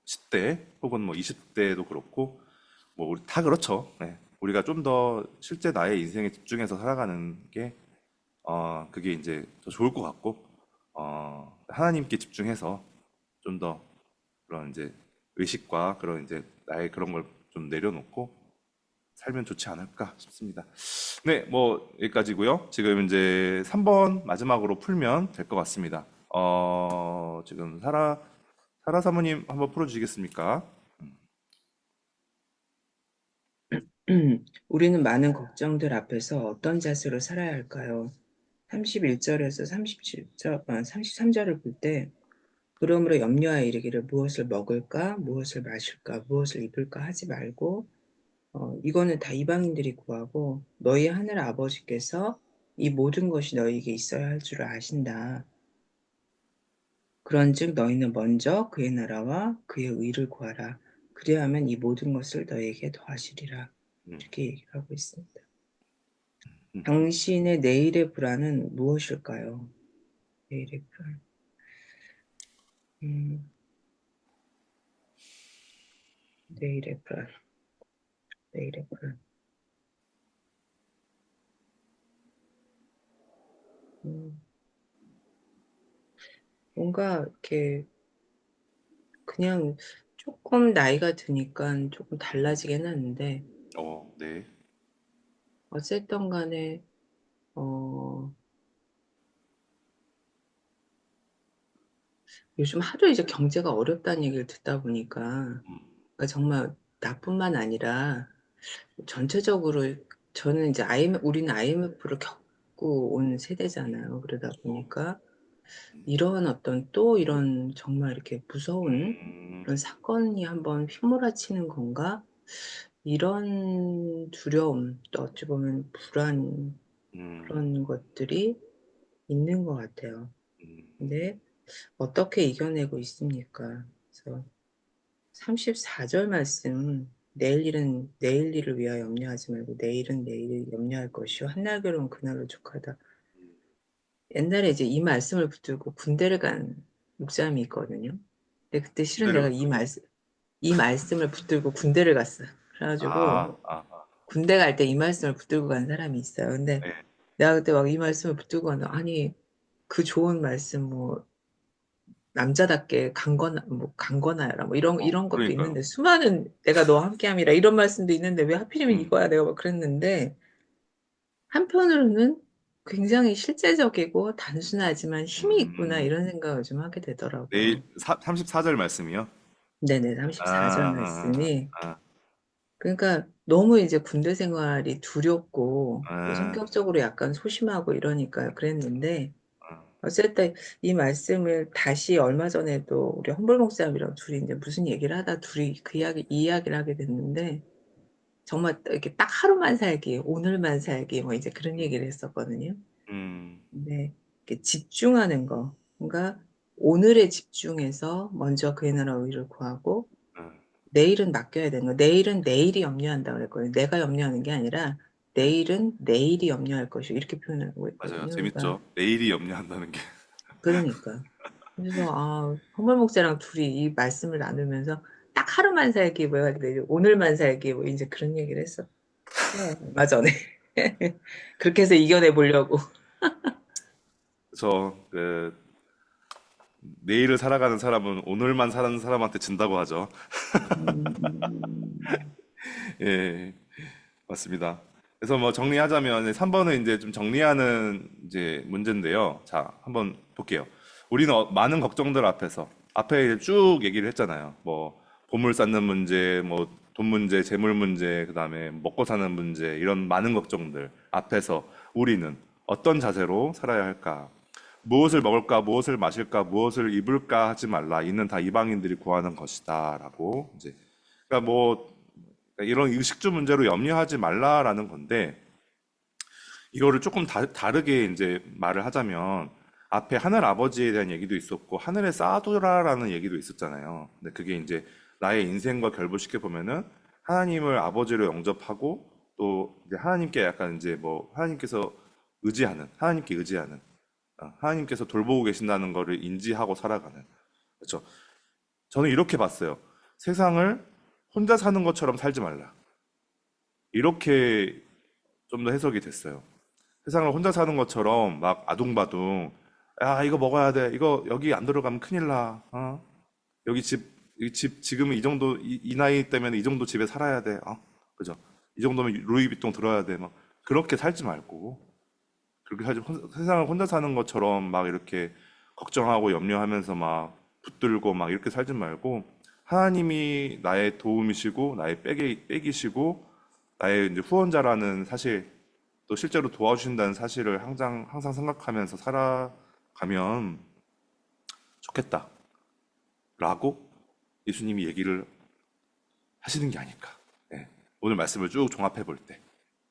10대 혹은 뭐 20대도 그렇고 뭐 우리 다 그렇죠. 네. 우리가 좀 더 실제 나의 인생에 집중해서 살아가는 게 그게 이제 더 좋을 것 같고 하나님께 집중해서 좀 더 그런 이제 의식과 그런 이제 나의 그런 걸 좀 내려놓고 살면 좋지 않을까 싶습니다. 네, 뭐 여기까지고요. 지금 이제 3번 마지막으로 풀면 될 것 같습니다. 지금 사라 사모님 한번 풀어주시겠습니까? 우리는 많은 걱정들 앞에서 어떤 자세로 살아야 할까요? 31절에서 37절, 33절을 볼 때, 그러므로 염려하여 이르기를 무엇을 먹을까, 무엇을 마실까, 무엇을 입을까 하지 말고, 이거는 다 이방인들이 구하고, 너희 하늘 아버지께서 이 모든 것이 너희에게 있어야 할 줄을 아신다. 그런즉 너희는 먼저 그의 나라와 그의 의를 구하라. 그리하면 이 모든 것을 너희에게 더하시리라. 음, 이렇게 얘기를 하고 있습니다. 음. 당신의 내일의 불안은 무엇일까요? 내일의 불안. 음, 내일의 불안. 내일의 불안. 음, 뭔가 이렇게 그냥 조금 나이가 드니까 조금 달라지긴 하는데 네. 어쨌든 간에 어, 요즘 하도 이제 경제가 어렵다는 얘기를 듣다 보니까 음, 그러니까 정말 나뿐만 아니라 전체적으로 저는 이제 우리는 IMF를 겪고 온 세대잖아요. 그러다 어, 보니까 이런 어떤 또 이런 정말 이렇게 무서운 음, 그런 사건이 한번 휘몰아치는 건가? 이런 두려움, 또 어찌 보면 불안, 음, 그런 것들이 있는 것 같아요. 음, 근데 어떻게 이겨내고 있습니까? 그래서 34절 말씀, 내일 일을 위하여 염려하지 말고 내일은 내일 염려할 것이요 한날 괴로운 그날로 족하다. 옛날에 이제 이 말씀을 붙들고 군대를 간 목사님이 있거든요. 근데 그때 실은 군대를 내가 갔다고. 이 말씀을 붙들고 군대를 갔어. 그래가지고 군대 갈 때 이 말씀을 붙들고 간 사람이 있어요. 근데 네. 내가 그때 막 이 말씀을 붙들고 갔는데 아니 그 좋은 말씀 뭐 남자답게 강건하여라 뭐 이런 것도 그러니까요. 있는데 수많은 내가 너와 함께함이라 이런 말씀도 있는데 왜 하필이면 음, 이거야 내가 막 그랬는데 한편으로는 굉장히 실제적이고 단순하지만 힘이 있구나 음, 이런 생각을 좀 하게 내일 되더라고요. 34절 말씀이요? 네네 아, 34절 아, 말씀이 아, 그러니까 너무 이제 군대 생활이 두렵고 또 아, 성격적으로 약간 소심하고 이러니까 그랬는데 아, 어쨌든 이 말씀을 다시 얼마 전에도 우리 험볼 목사님이랑 둘이 이제 무슨 얘기를 하다 둘이 이 이야기를 하게 됐는데 정말 이렇게 딱 하루만 살기, 오늘만 살기 뭐 이제 그런 음, 얘기를 했었거든요. 음, 근데 이렇게 집중하는 거, 그러니까 오늘에 집중해서 먼저 그의 나라 의를 구하고 아, 내일은 맡겨야 되는 거. 내일은 내일이 염려한다고 그랬거든요. 내가 염려하는 게 아니라 네. 내일은 내일이 염려할 것이고 이렇게 표현하고 맞아요. 있거든요. 그러니까 재밌죠? 내일이 염려한다는 게. 그러니까 그래서 허물 목사랑 둘이 이 말씀을 나누면서 딱 하루만 살기 뭐 해가지고 오늘만 살기 뭐 이제 그런 얘기를 했어. 얼마 전에 그렇게 해서 이겨내 보려고. 그 내일을 살아가는 사람은 오늘만 사는 사람한테 진다고 하죠. 음, 예, 맞습니다. 그래서 뭐 정리하자면 3번은 이제 좀 정리하는 이제 문제인데요. 자, 한번 볼게요. 우리는 많은 걱정들 앞에서 앞에 쭉 얘기를 했잖아요. 뭐 보물 쌓는 문제, 뭐 돈 문제, 재물 문제, 그다음에 먹고 사는 문제 이런 많은 걱정들 앞에서 우리는 어떤 자세로 살아야 할까? 무엇을 먹을까, 무엇을 마실까, 무엇을 입을까 하지 말라. 이는 다 이방인들이 구하는 것이다라고 이제 그러니까 뭐 이런 의식주 문제로 염려하지 말라라는 건데 이거를 조금 다르게 이제 말을 하자면 앞에 하늘 아버지에 대한 얘기도 있었고 하늘에 쌓아두라라는 얘기도 있었잖아요. 근데 그게 이제 나의 인생과 결부시켜 보면은 하나님을 아버지로 영접하고 또 이제 하나님께 약간 이제 뭐 하나님께서 하나님께 의지하는 하나님께서 돌보고 계신다는 거를 인지하고 살아가는 그렇죠. 저는 이렇게 봤어요. 세상을 혼자 사는 것처럼 살지 말라. 이렇게 좀 더 해석이 됐어요. 세상을 혼자 사는 것처럼 막 아둥바둥, 야, 이거 먹어야 돼. 이거 여기 안 들어가면 큰일 나. 여기 이 집 지금 이 정도, 이 나이 때문에 이 정도 집에 살아야 돼. 그죠? 이 정도면 루이비통 들어야 돼. 막 그렇게 살지 말고, 세상을 혼자 사는 것처럼 막 이렇게 걱정하고 염려하면서 막 붙들고 막 이렇게 살지 말고, 하나님이 나의 도움이시고, 나의 백이시고, 나의 이제 후원자라는 사실, 또 실제로 도와주신다는 사실을 항상 생각하면서 살아가면 좋겠다. 라고 예수님이 얘기를 하시는 게 아닐까. 네. 오늘 말씀을 쭉 종합해 볼 때.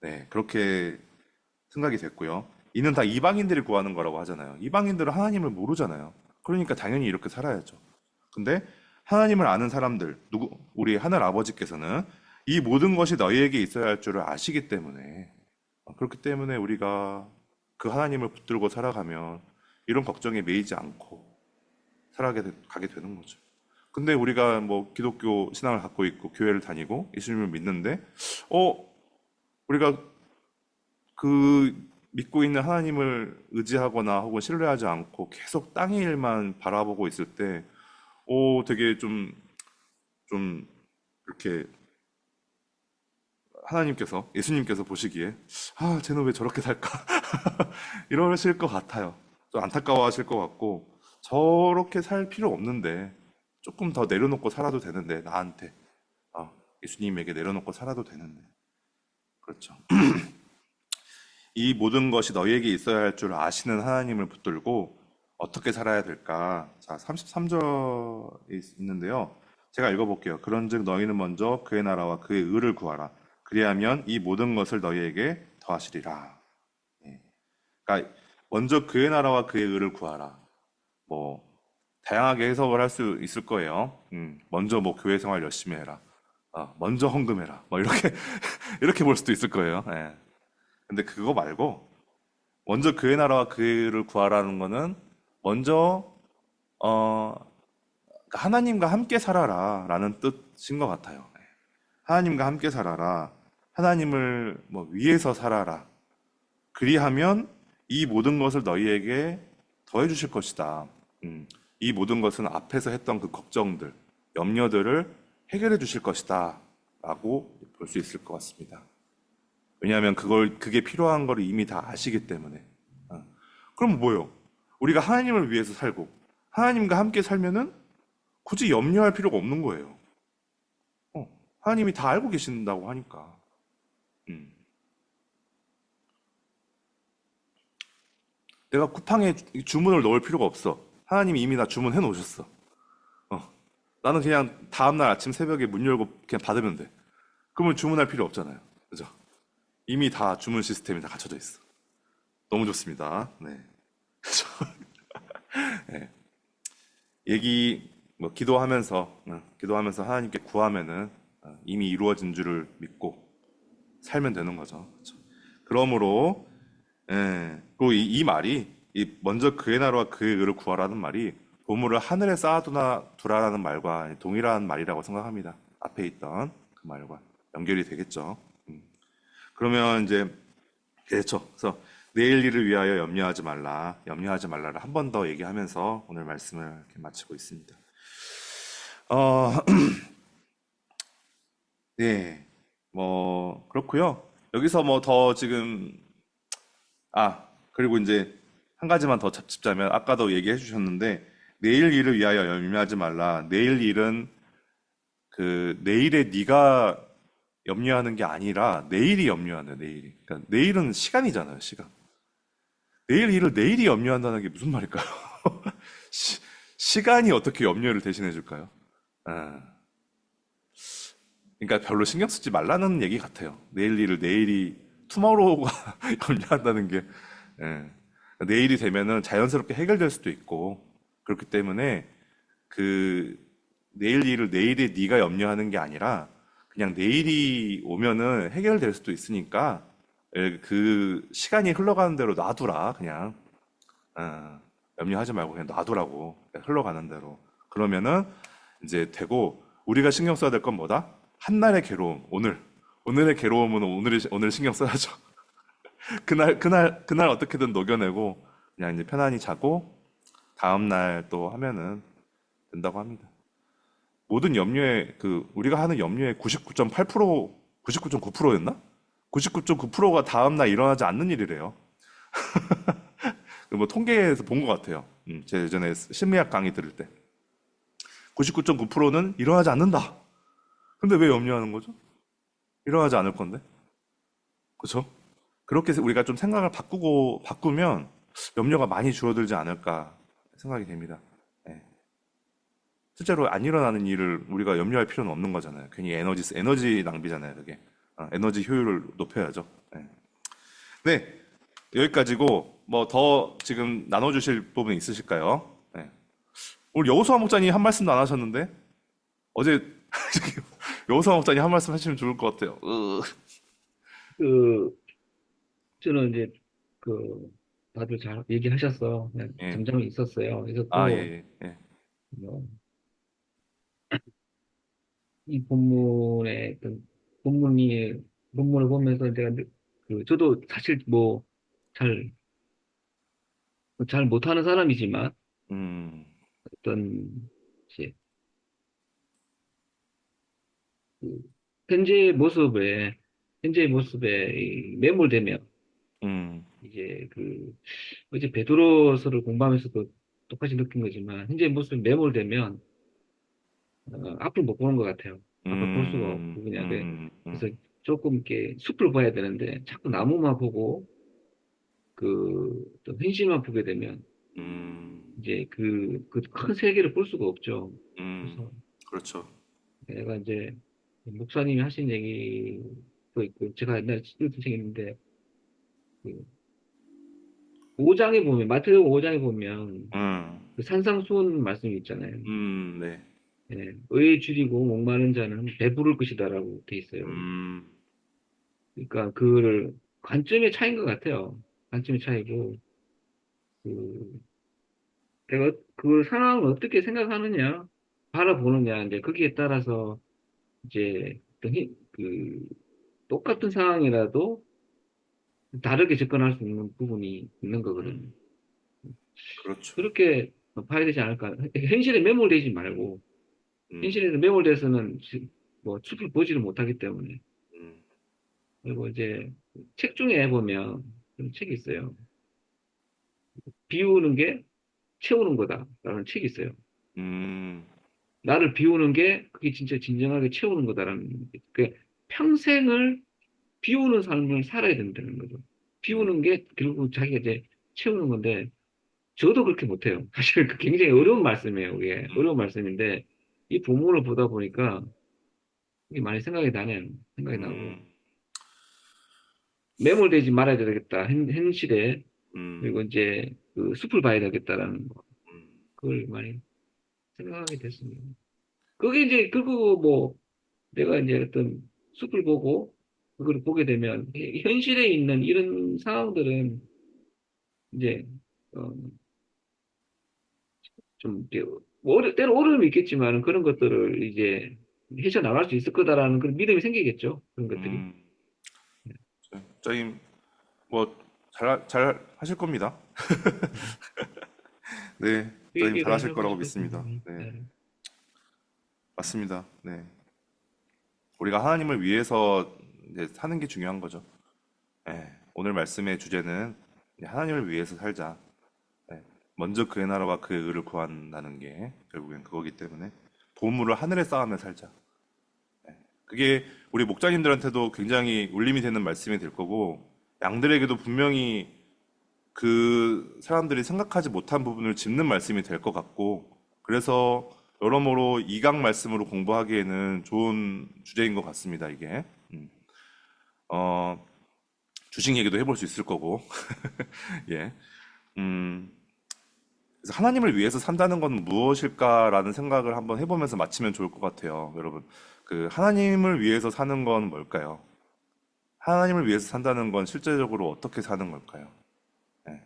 네. 그렇게 생각이 됐고요. 이는 다 이방인들이 구하는 거라고 하잖아요. 이방인들은 하나님을 모르잖아요. 그러니까 당연히 이렇게 살아야죠. 근데 하나님을 아는 사람들, 우리 하늘 아버지께서는 이 모든 것이 너희에게 있어야 할 줄을 아시기 때문에 그렇기 때문에 우리가 그 하나님을 붙들고 살아가면 이런 걱정에 매이지 않고 가게 되는 거죠. 근데 우리가 뭐 기독교 신앙을 갖고 있고 교회를 다니고 예수님을 믿는데, 우리가 그 믿고 있는 하나님을 의지하거나 혹은 신뢰하지 않고 계속 땅의 일만 바라보고 있을 때, 되게 좀 이렇게 예수님께서 보시기에, 쟤는 왜 저렇게 살까? 이러실 것 같아요. 좀 안타까워하실 것 같고, 저렇게 살 필요 없는데, 조금 더 내려놓고 살아도 되는데, 나한테. 예수님에게 내려놓고 살아도 되는데. 그렇죠. 이 모든 것이 너희에게 있어야 할 줄 아시는 하나님을 붙들고, 어떻게 살아야 될까? 자, 33절이 있는데요. 제가 읽어볼게요. 그런즉 너희는 먼저 그의 나라와 그의 의를 구하라. 그리하면 이 모든 것을 너희에게 더하시리라. 예. 그러니까 먼저 그의 나라와 그의 의를 구하라. 뭐 다양하게 해석을 할 수 있을 거예요. 먼저 뭐 교회 생활 열심히 해라. 먼저 헌금해라. 뭐 이렇게 이렇게 볼 수도 있을 거예요. 예. 근데 그거 말고 먼저 그의 나라와 그의 의를 구하라는 거는 먼저 어, 하나님과 함께 살아라라는 뜻인 것 같아요. 예. 하나님과 함께 살아라. 하나님을 뭐 위해서 살아라. 그리하면 이 모든 것을 너희에게 더해 주실 것이다. 이 모든 것은 앞에서 했던 그 걱정들, 염려들을 해결해 주실 것이다. 라고 볼 수 있을 것 같습니다. 왜냐하면 그게 필요한 걸 이미 다 아시기 때문에. 그럼 뭐요? 우리가 하나님을 위해서 살고, 하나님과 함께 살면은 굳이 염려할 필요가 없는 거예요. 하나님이 다 알고 계신다고 하니까. 음. 내가 쿠팡에 주문을 넣을 필요가 없어. 하나님이 이미 나 주문해 놓으셨어. 나는 그냥 다음날 아침 새벽에 문 열고 그냥 받으면 돼. 그러면 주문할 필요 없잖아요. 그죠? 이미 다 주문 시스템이 다 갖춰져 있어. 너무 좋습니다. 네. 네. 기도하면서 하나님께 구하면은 이미 이루어진 줄을 믿고 살면 되는 거죠. 그렇죠? 그러므로 그리고 이 말이 먼저 그의 나라와 그의 의를 구하라는 말이 보물을 하늘에 쌓아두라라는 말과 동일한 말이라고 생각합니다. 앞에 있던 그 말과 연결이 되겠죠. 그러면 이제 그렇죠. 그래서 내일 일을 위하여 염려하지 말라를 한 번 더 얘기하면서 오늘 말씀을 이렇게 마치고 있습니다. 어, 네, 뭐 그렇고요. 여기서 뭐 더 지금 그리고 이제 한 가지만 더 짚자면 아까도 얘기해 주셨는데 내일 일을 위하여 염려하지 말라. 내일 일은 그 내일의 네가 염려하는 게 아니라 내일이 염려하는 내일이. 그러니까 내일은 시간이잖아요, 시간. 내일 일을 내일이 염려한다는 게 무슨 말일까요? 시간이 어떻게 염려를 대신해 줄까요? 아, 그러니까 별로 신경 쓰지 말라는 얘기 같아요. 내일 일을 내일이 투머로우가 염려한다는 게 예. 내일이 되면은 자연스럽게 해결될 수도 있고 그렇기 때문에 그 내일 일을 내일에 네가 염려하는 게 아니라 그냥 내일이 오면은 해결될 수도 있으니까 예, 그 시간이 흘러가는 대로 놔두라 그냥 염려하지 말고 그냥 놔두라고 흘러가는 대로 그러면은 이제 되고 우리가 신경 써야 될 건 뭐다? 한날의 괴로움 오늘의 괴로움은 오늘 신경 써야죠. 그날 어떻게든 녹여내고 그냥 이제 편안히 자고 다음날 또 하면은 된다고 합니다. 모든 염려의 우리가 하는 염려의 99.8% 99.9%였나? 99.9%가 다음날 일어나지 않는 일이래요. 뭐 통계에서 본 것 같아요. 제 예전에 심리학 강의 들을 때 99.9%는 일어나지 않는다. 근데 왜 염려하는 거죠? 일어나지 않을 건데, 그렇죠? 그렇게 해서 우리가 좀 생각을 바꾸면 염려가 많이 줄어들지 않을까 생각이 됩니다. 예. 실제로 안 일어나는 일을 우리가 염려할 필요는 없는 거잖아요. 괜히 에너지 낭비잖아요, 그게. 에너지 효율을 높여야죠. 예. 네, 여기까지고, 뭐 더 지금 나눠주실 부분 있으실까요? 네. 오늘 여호수아 목사님 한 말씀도 안 하셨는데, 어제 여호수아 목사님 한 말씀 하시면 좋을 것 같아요. 그, 저는 이제, 그, 다들 잘 얘기하셨어. 그냥 예. 잠잠히 있었어요. 그래서 아, 예, 또, 예, 예. 뭐, 이 본문의 본문이, 본문을 보면서 저도 사실 뭐, 잘, 잘 못하는 사람이지만, 음, 어떤, 이제, 그, 현재의 모습에, 현재의 모습에 이 매몰되면, 음, 이제 어제 베드로서를 공부하면서도 똑같이 느낀 거지만, 현재의 모습에 매몰되면, 앞을 못 보는 것 같아요. 앞을 볼 수가 음, 없고, 그냥, 음, 음, 그래서 조금 이렇게 숲을 봐야 되는데, 자꾸 나무만 보고, 또 현실만 보게 되면, 음, 이제 그 큰 세계를 볼 수가 없죠. 음, 그래서 그렇죠. 내가 이제, 목사님이 하신 얘기도 있고, 제가 옛날에 읽은 책이 있는데, 그 5장에 보면, 마태복음 5장에 보면, 음, 그 산상수훈 말씀이 있잖아요. 네. 예, 의에 줄이고 목마른 자는 배부를 것이다라고 돼 있어요. 음, 그러니까 그거를 관점의 차이인 것 같아요. 관점의 차이고 그 내가 그 상황을 어떻게 생각하느냐, 바라보느냐 이제 거기에 따라서 이제 똑같은 상황이라도 다르게 접근할 수 있는 부분이 있는 거거든요. 그렇죠. 그렇게 봐야 되지 않을까? 현실에 매몰되지 말고 음, 현실에 매몰돼서는 뭐 숲을 보지를 못하기 때문에 음, 그리고 이제 책 중에 보면 그런 책이 있어요. 비우는 게 채우는 거다라는 책이 있어요. 음, 나를 비우는 게 그게 진짜 진정하게 채우는 거다라는 그 평생을 비우는 삶을 살아야 된다는 거죠. 음, 비우는 게 결국 자기가 이제 채우는 건데 저도 그렇게 못해요. 사실 그 굉장히 어려운 말씀이에요. 그게 어려운 말씀인데 이 본문을 보다 보니까 이게 많이 생각이 나네요. 생각이 나고 음, 매몰되지 말아야 되겠다. 현실에 음, 그리고 이제 그 숲을 봐야 되겠다라는 거. 음, 그걸 많이 생각하게 됐습니다. 그게 이제 결국 뭐 내가 이제 어떤 숲을 보고 그걸 보게 되면 현실에 있는 이런 상황들은 이제 어, 좀 이렇게 때로 어려움이 있겠지만 그런 것들을 이제 헤쳐나갈 수 있을 거다라는 그런 믿음이 생기겠죠. 그런 것들이. 음. 저희 뭐 잘 하실 겁니다. 네, 그 저희 잘 얘기를 하실 하고 거라고 싶었습니다. 믿습니다. 네, 네. 맞습니다. 네, 우리가 하나님을 위해서 이제 사는 게 중요한 거죠. 네, 오늘 말씀의 주제는 이제 하나님을 위해서 살자. 먼저 그의 나라와 그의 의를 구한다는 게 결국엔 그거기 때문에 보물을 하늘에 쌓으며 살자. 그게 우리 목자님들한테도 굉장히 울림이 되는 말씀이 될 거고, 양들에게도 분명히 그 사람들이 생각하지 못한 부분을 짚는 말씀이 될 것 같고, 그래서 여러모로 이강 말씀으로 공부하기에는 좋은 주제인 것 같습니다, 이게. 어, 주식 얘기도 해볼 수 있을 거고, 예. 음, 그래서 하나님을 위해서 산다는 건 무엇일까라는 생각을 한번 해보면서 마치면 좋을 것 같아요, 여러분. 그 하나님을 위해서 사는 건 뭘까요? 하나님을 위해서 산다는 건 실제적으로 어떻게 사는 걸까요? 예.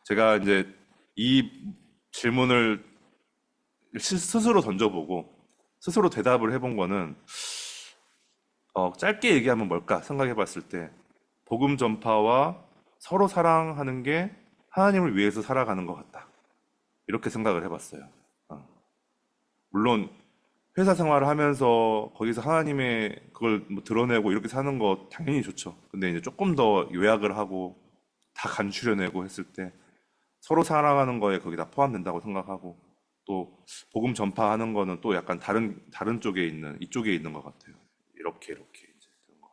제가 이제 이 질문을 스스로 던져보고 스스로 대답을 해본 거는 짧게 얘기하면 뭘까 생각해봤을 때 복음 전파와 서로 사랑하는 게 하나님을 위해서 살아가는 것 같다. 이렇게 생각을 해봤어요. 물론 회사 생활을 하면서 거기서 하나님의 그걸 뭐 드러내고 이렇게 사는 거 당연히 좋죠. 근데 이제 조금 더 요약을 하고 다 간추려내고 했을 때 서로 사랑하는 거에 거기다 포함된다고 생각하고, 또 복음 전파하는 거는 또 약간 다른 쪽에 있는 이쪽에 있는 것 같아요. 이렇게 이제 그런 거.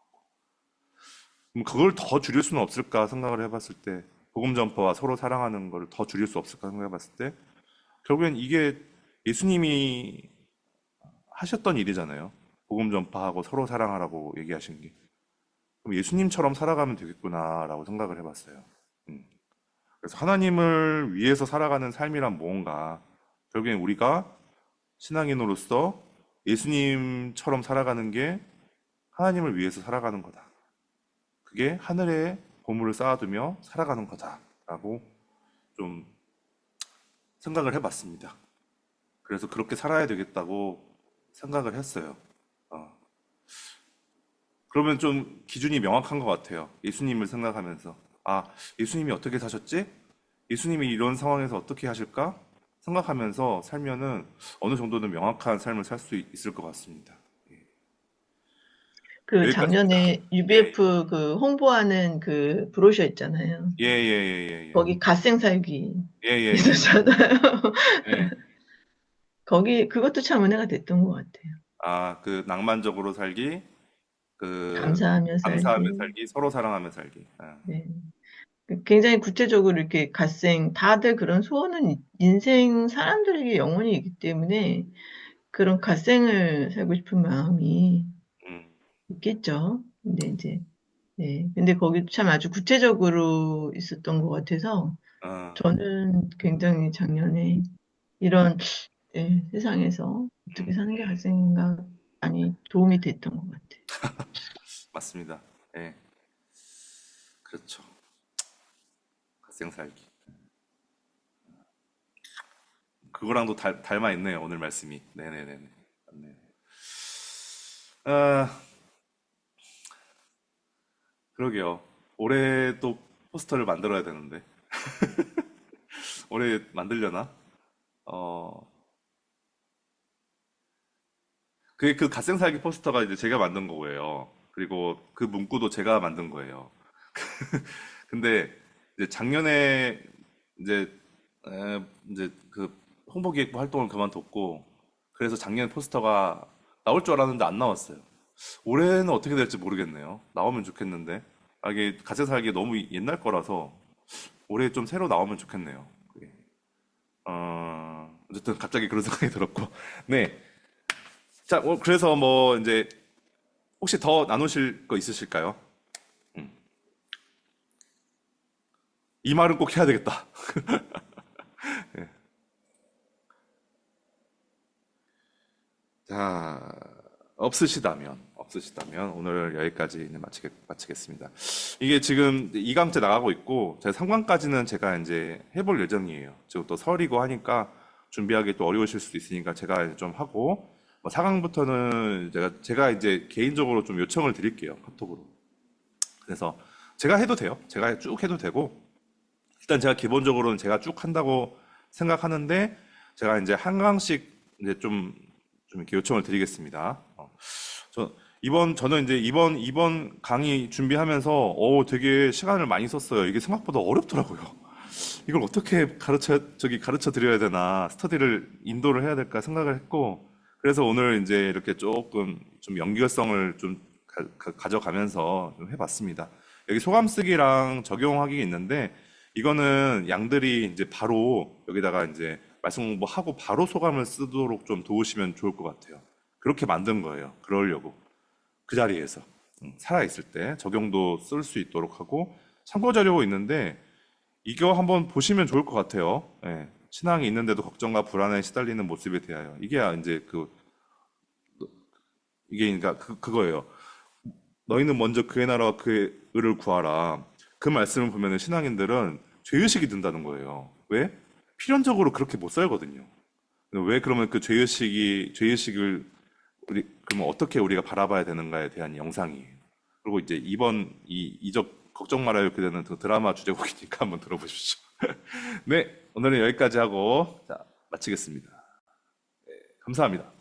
그럼 그걸 더 줄일 수는 없을까 생각을 해봤을 때, 복음 전파와 서로 사랑하는 걸 더 줄일 수 없을까 생각해봤을 때, 결국엔 이게 예수님이 하셨던 일이잖아요. 복음 전파하고 서로 사랑하라고 얘기하신 게. 그럼 예수님처럼 살아가면 되겠구나라고 생각을 해봤어요. 그래서 하나님을 위해서 살아가는 삶이란 뭔가, 결국엔 우리가 신앙인으로서 예수님처럼 살아가는 게 하나님을 위해서 살아가는 거다. 그게 하늘에 보물을 쌓아두며 살아가는 거다라고 좀 생각을 해봤습니다. 그래서 그렇게 살아야 되겠다고 생각을 했어요. 그러면 좀 기준이 명확한 것 같아요. 예수님을 생각하면서. 아, 예수님이 어떻게 사셨지? 예수님이 이런 상황에서 어떻게 하실까? 생각하면서 살면은 어느 정도는 명확한 삶을 살 수 있을 것 같습니다. 그 여기까지입니다. 작년에 예, UBF 그 홍보하는 그 브로셔 있잖아요. 예, 예, 예, 예, 예. 거기 갓생 살기 예, 예, 예. 있었잖아요. 예. 거기 그것도 참 은혜가 됐던 것 같아요. 아, 그 낭만적으로 살기, 그 감사하며 감사하며 살기. 살기, 서로 사랑하며 살기. 아, 네. 굉장히 구체적으로 이렇게 갓생 다들 그런 소원은 인생 사람들에게 영원히 있기 때문에 그런 갓생을 살고 싶은 마음이 음, 있겠죠. 근데 이제 네. 근데 거기 참 아주 구체적으로 있었던 것 같아서 아, 저는 굉장히 작년에 이런 네, 세상에서 어떻게 사는 게 갓생인가 많이 도움이 됐던 것 같아요. 맞습니다. 예, 그렇죠. 갓생 살기. 그거랑도 닮아 있네요, 오늘 말씀이. 네네네네. 맞네요. 아, 그러게요. 올해 또 포스터를 만들어야 되는데. 올해 만들려나? 어, 그 갓생 살기 포스터가 이제 제가 만든 거고요. 그리고 그 문구도 제가 만든 거예요. 근데 이제 작년에 이제 이제 그 홍보기획부 활동을 그만뒀고, 그래서 작년 포스터가 나올 줄 알았는데 안 나왔어요. 올해는 어떻게 될지 모르겠네요. 나오면 좋겠는데. 아, 이게 갓생 살기 너무 옛날 거라서 올해 좀 새로 나오면 좋겠네요. 그게. 어쨌든 갑자기 그런 생각이 들었고. 네. 자, 그래서 뭐 이제 혹시 더 나누실 거 있으실까요? 음. 이 말은 꼭 해야 되겠다. 예. 자, 없으시다면 오늘 여기까지 이제 마치겠습니다. 이게 지금 2강째 나가고 있고, 제가 3강까지는 제가 이제 해볼 예정이에요. 지금 또 설이고 하니까 준비하기 또 어려우실 수도 있으니까 제가 이제 좀 하고, 4강부터는 제가 이제 개인적으로 좀 요청을 드릴게요. 카톡으로. 그래서 제가 해도 돼요. 제가 쭉 해도 되고, 일단 제가 기본적으로는 제가 쭉 한다고 생각하는데, 제가 이제 한 강씩 이제 좀 이렇게 요청을 드리겠습니다. 저는 이제 이번 강의 준비하면서, 되게 시간을 많이 썼어요. 이게 생각보다 어렵더라고요. 이걸 어떻게 가르쳐 드려야 되나, 스터디를 인도를 해야 될까 생각을 했고, 그래서 오늘 이제 이렇게 조금 좀 연결성을 좀 가져가면서 좀 해봤습니다. 여기 소감 쓰기랑 적용하기 있는데, 이거는 양들이 이제 바로 여기다가 이제 말씀 공부하고 바로 소감을 쓰도록 좀 도우시면 좋을 것 같아요. 그렇게 만든 거예요. 그러려고. 그 자리에서. 살아있을 때 적용도 쓸 수 있도록 하고, 참고 자료 있는데, 이거 한번 보시면 좋을 것 같아요. 예. 신앙이 있는데도 걱정과 불안에 시달리는 모습에 대하여. 이게 이제 이게 그러니까 그거예요. 너희는 먼저 그의 나라와 그의 의를 구하라. 그 말씀을 보면은 신앙인들은 죄의식이 든다는 거예요. 왜? 필연적으로 그렇게 못 살거든요. 왜 그러면 그 죄의식을 그러면 어떻게 우리가 바라봐야 되는가에 대한 영상이에요. 그리고 이제 이번 이적 걱정 말아요 이렇게 되는 그 드라마 주제곡이니까 한번 들어보십시오. 네, 오늘은 여기까지 하고 자, 마치겠습니다. 네, 감사합니다.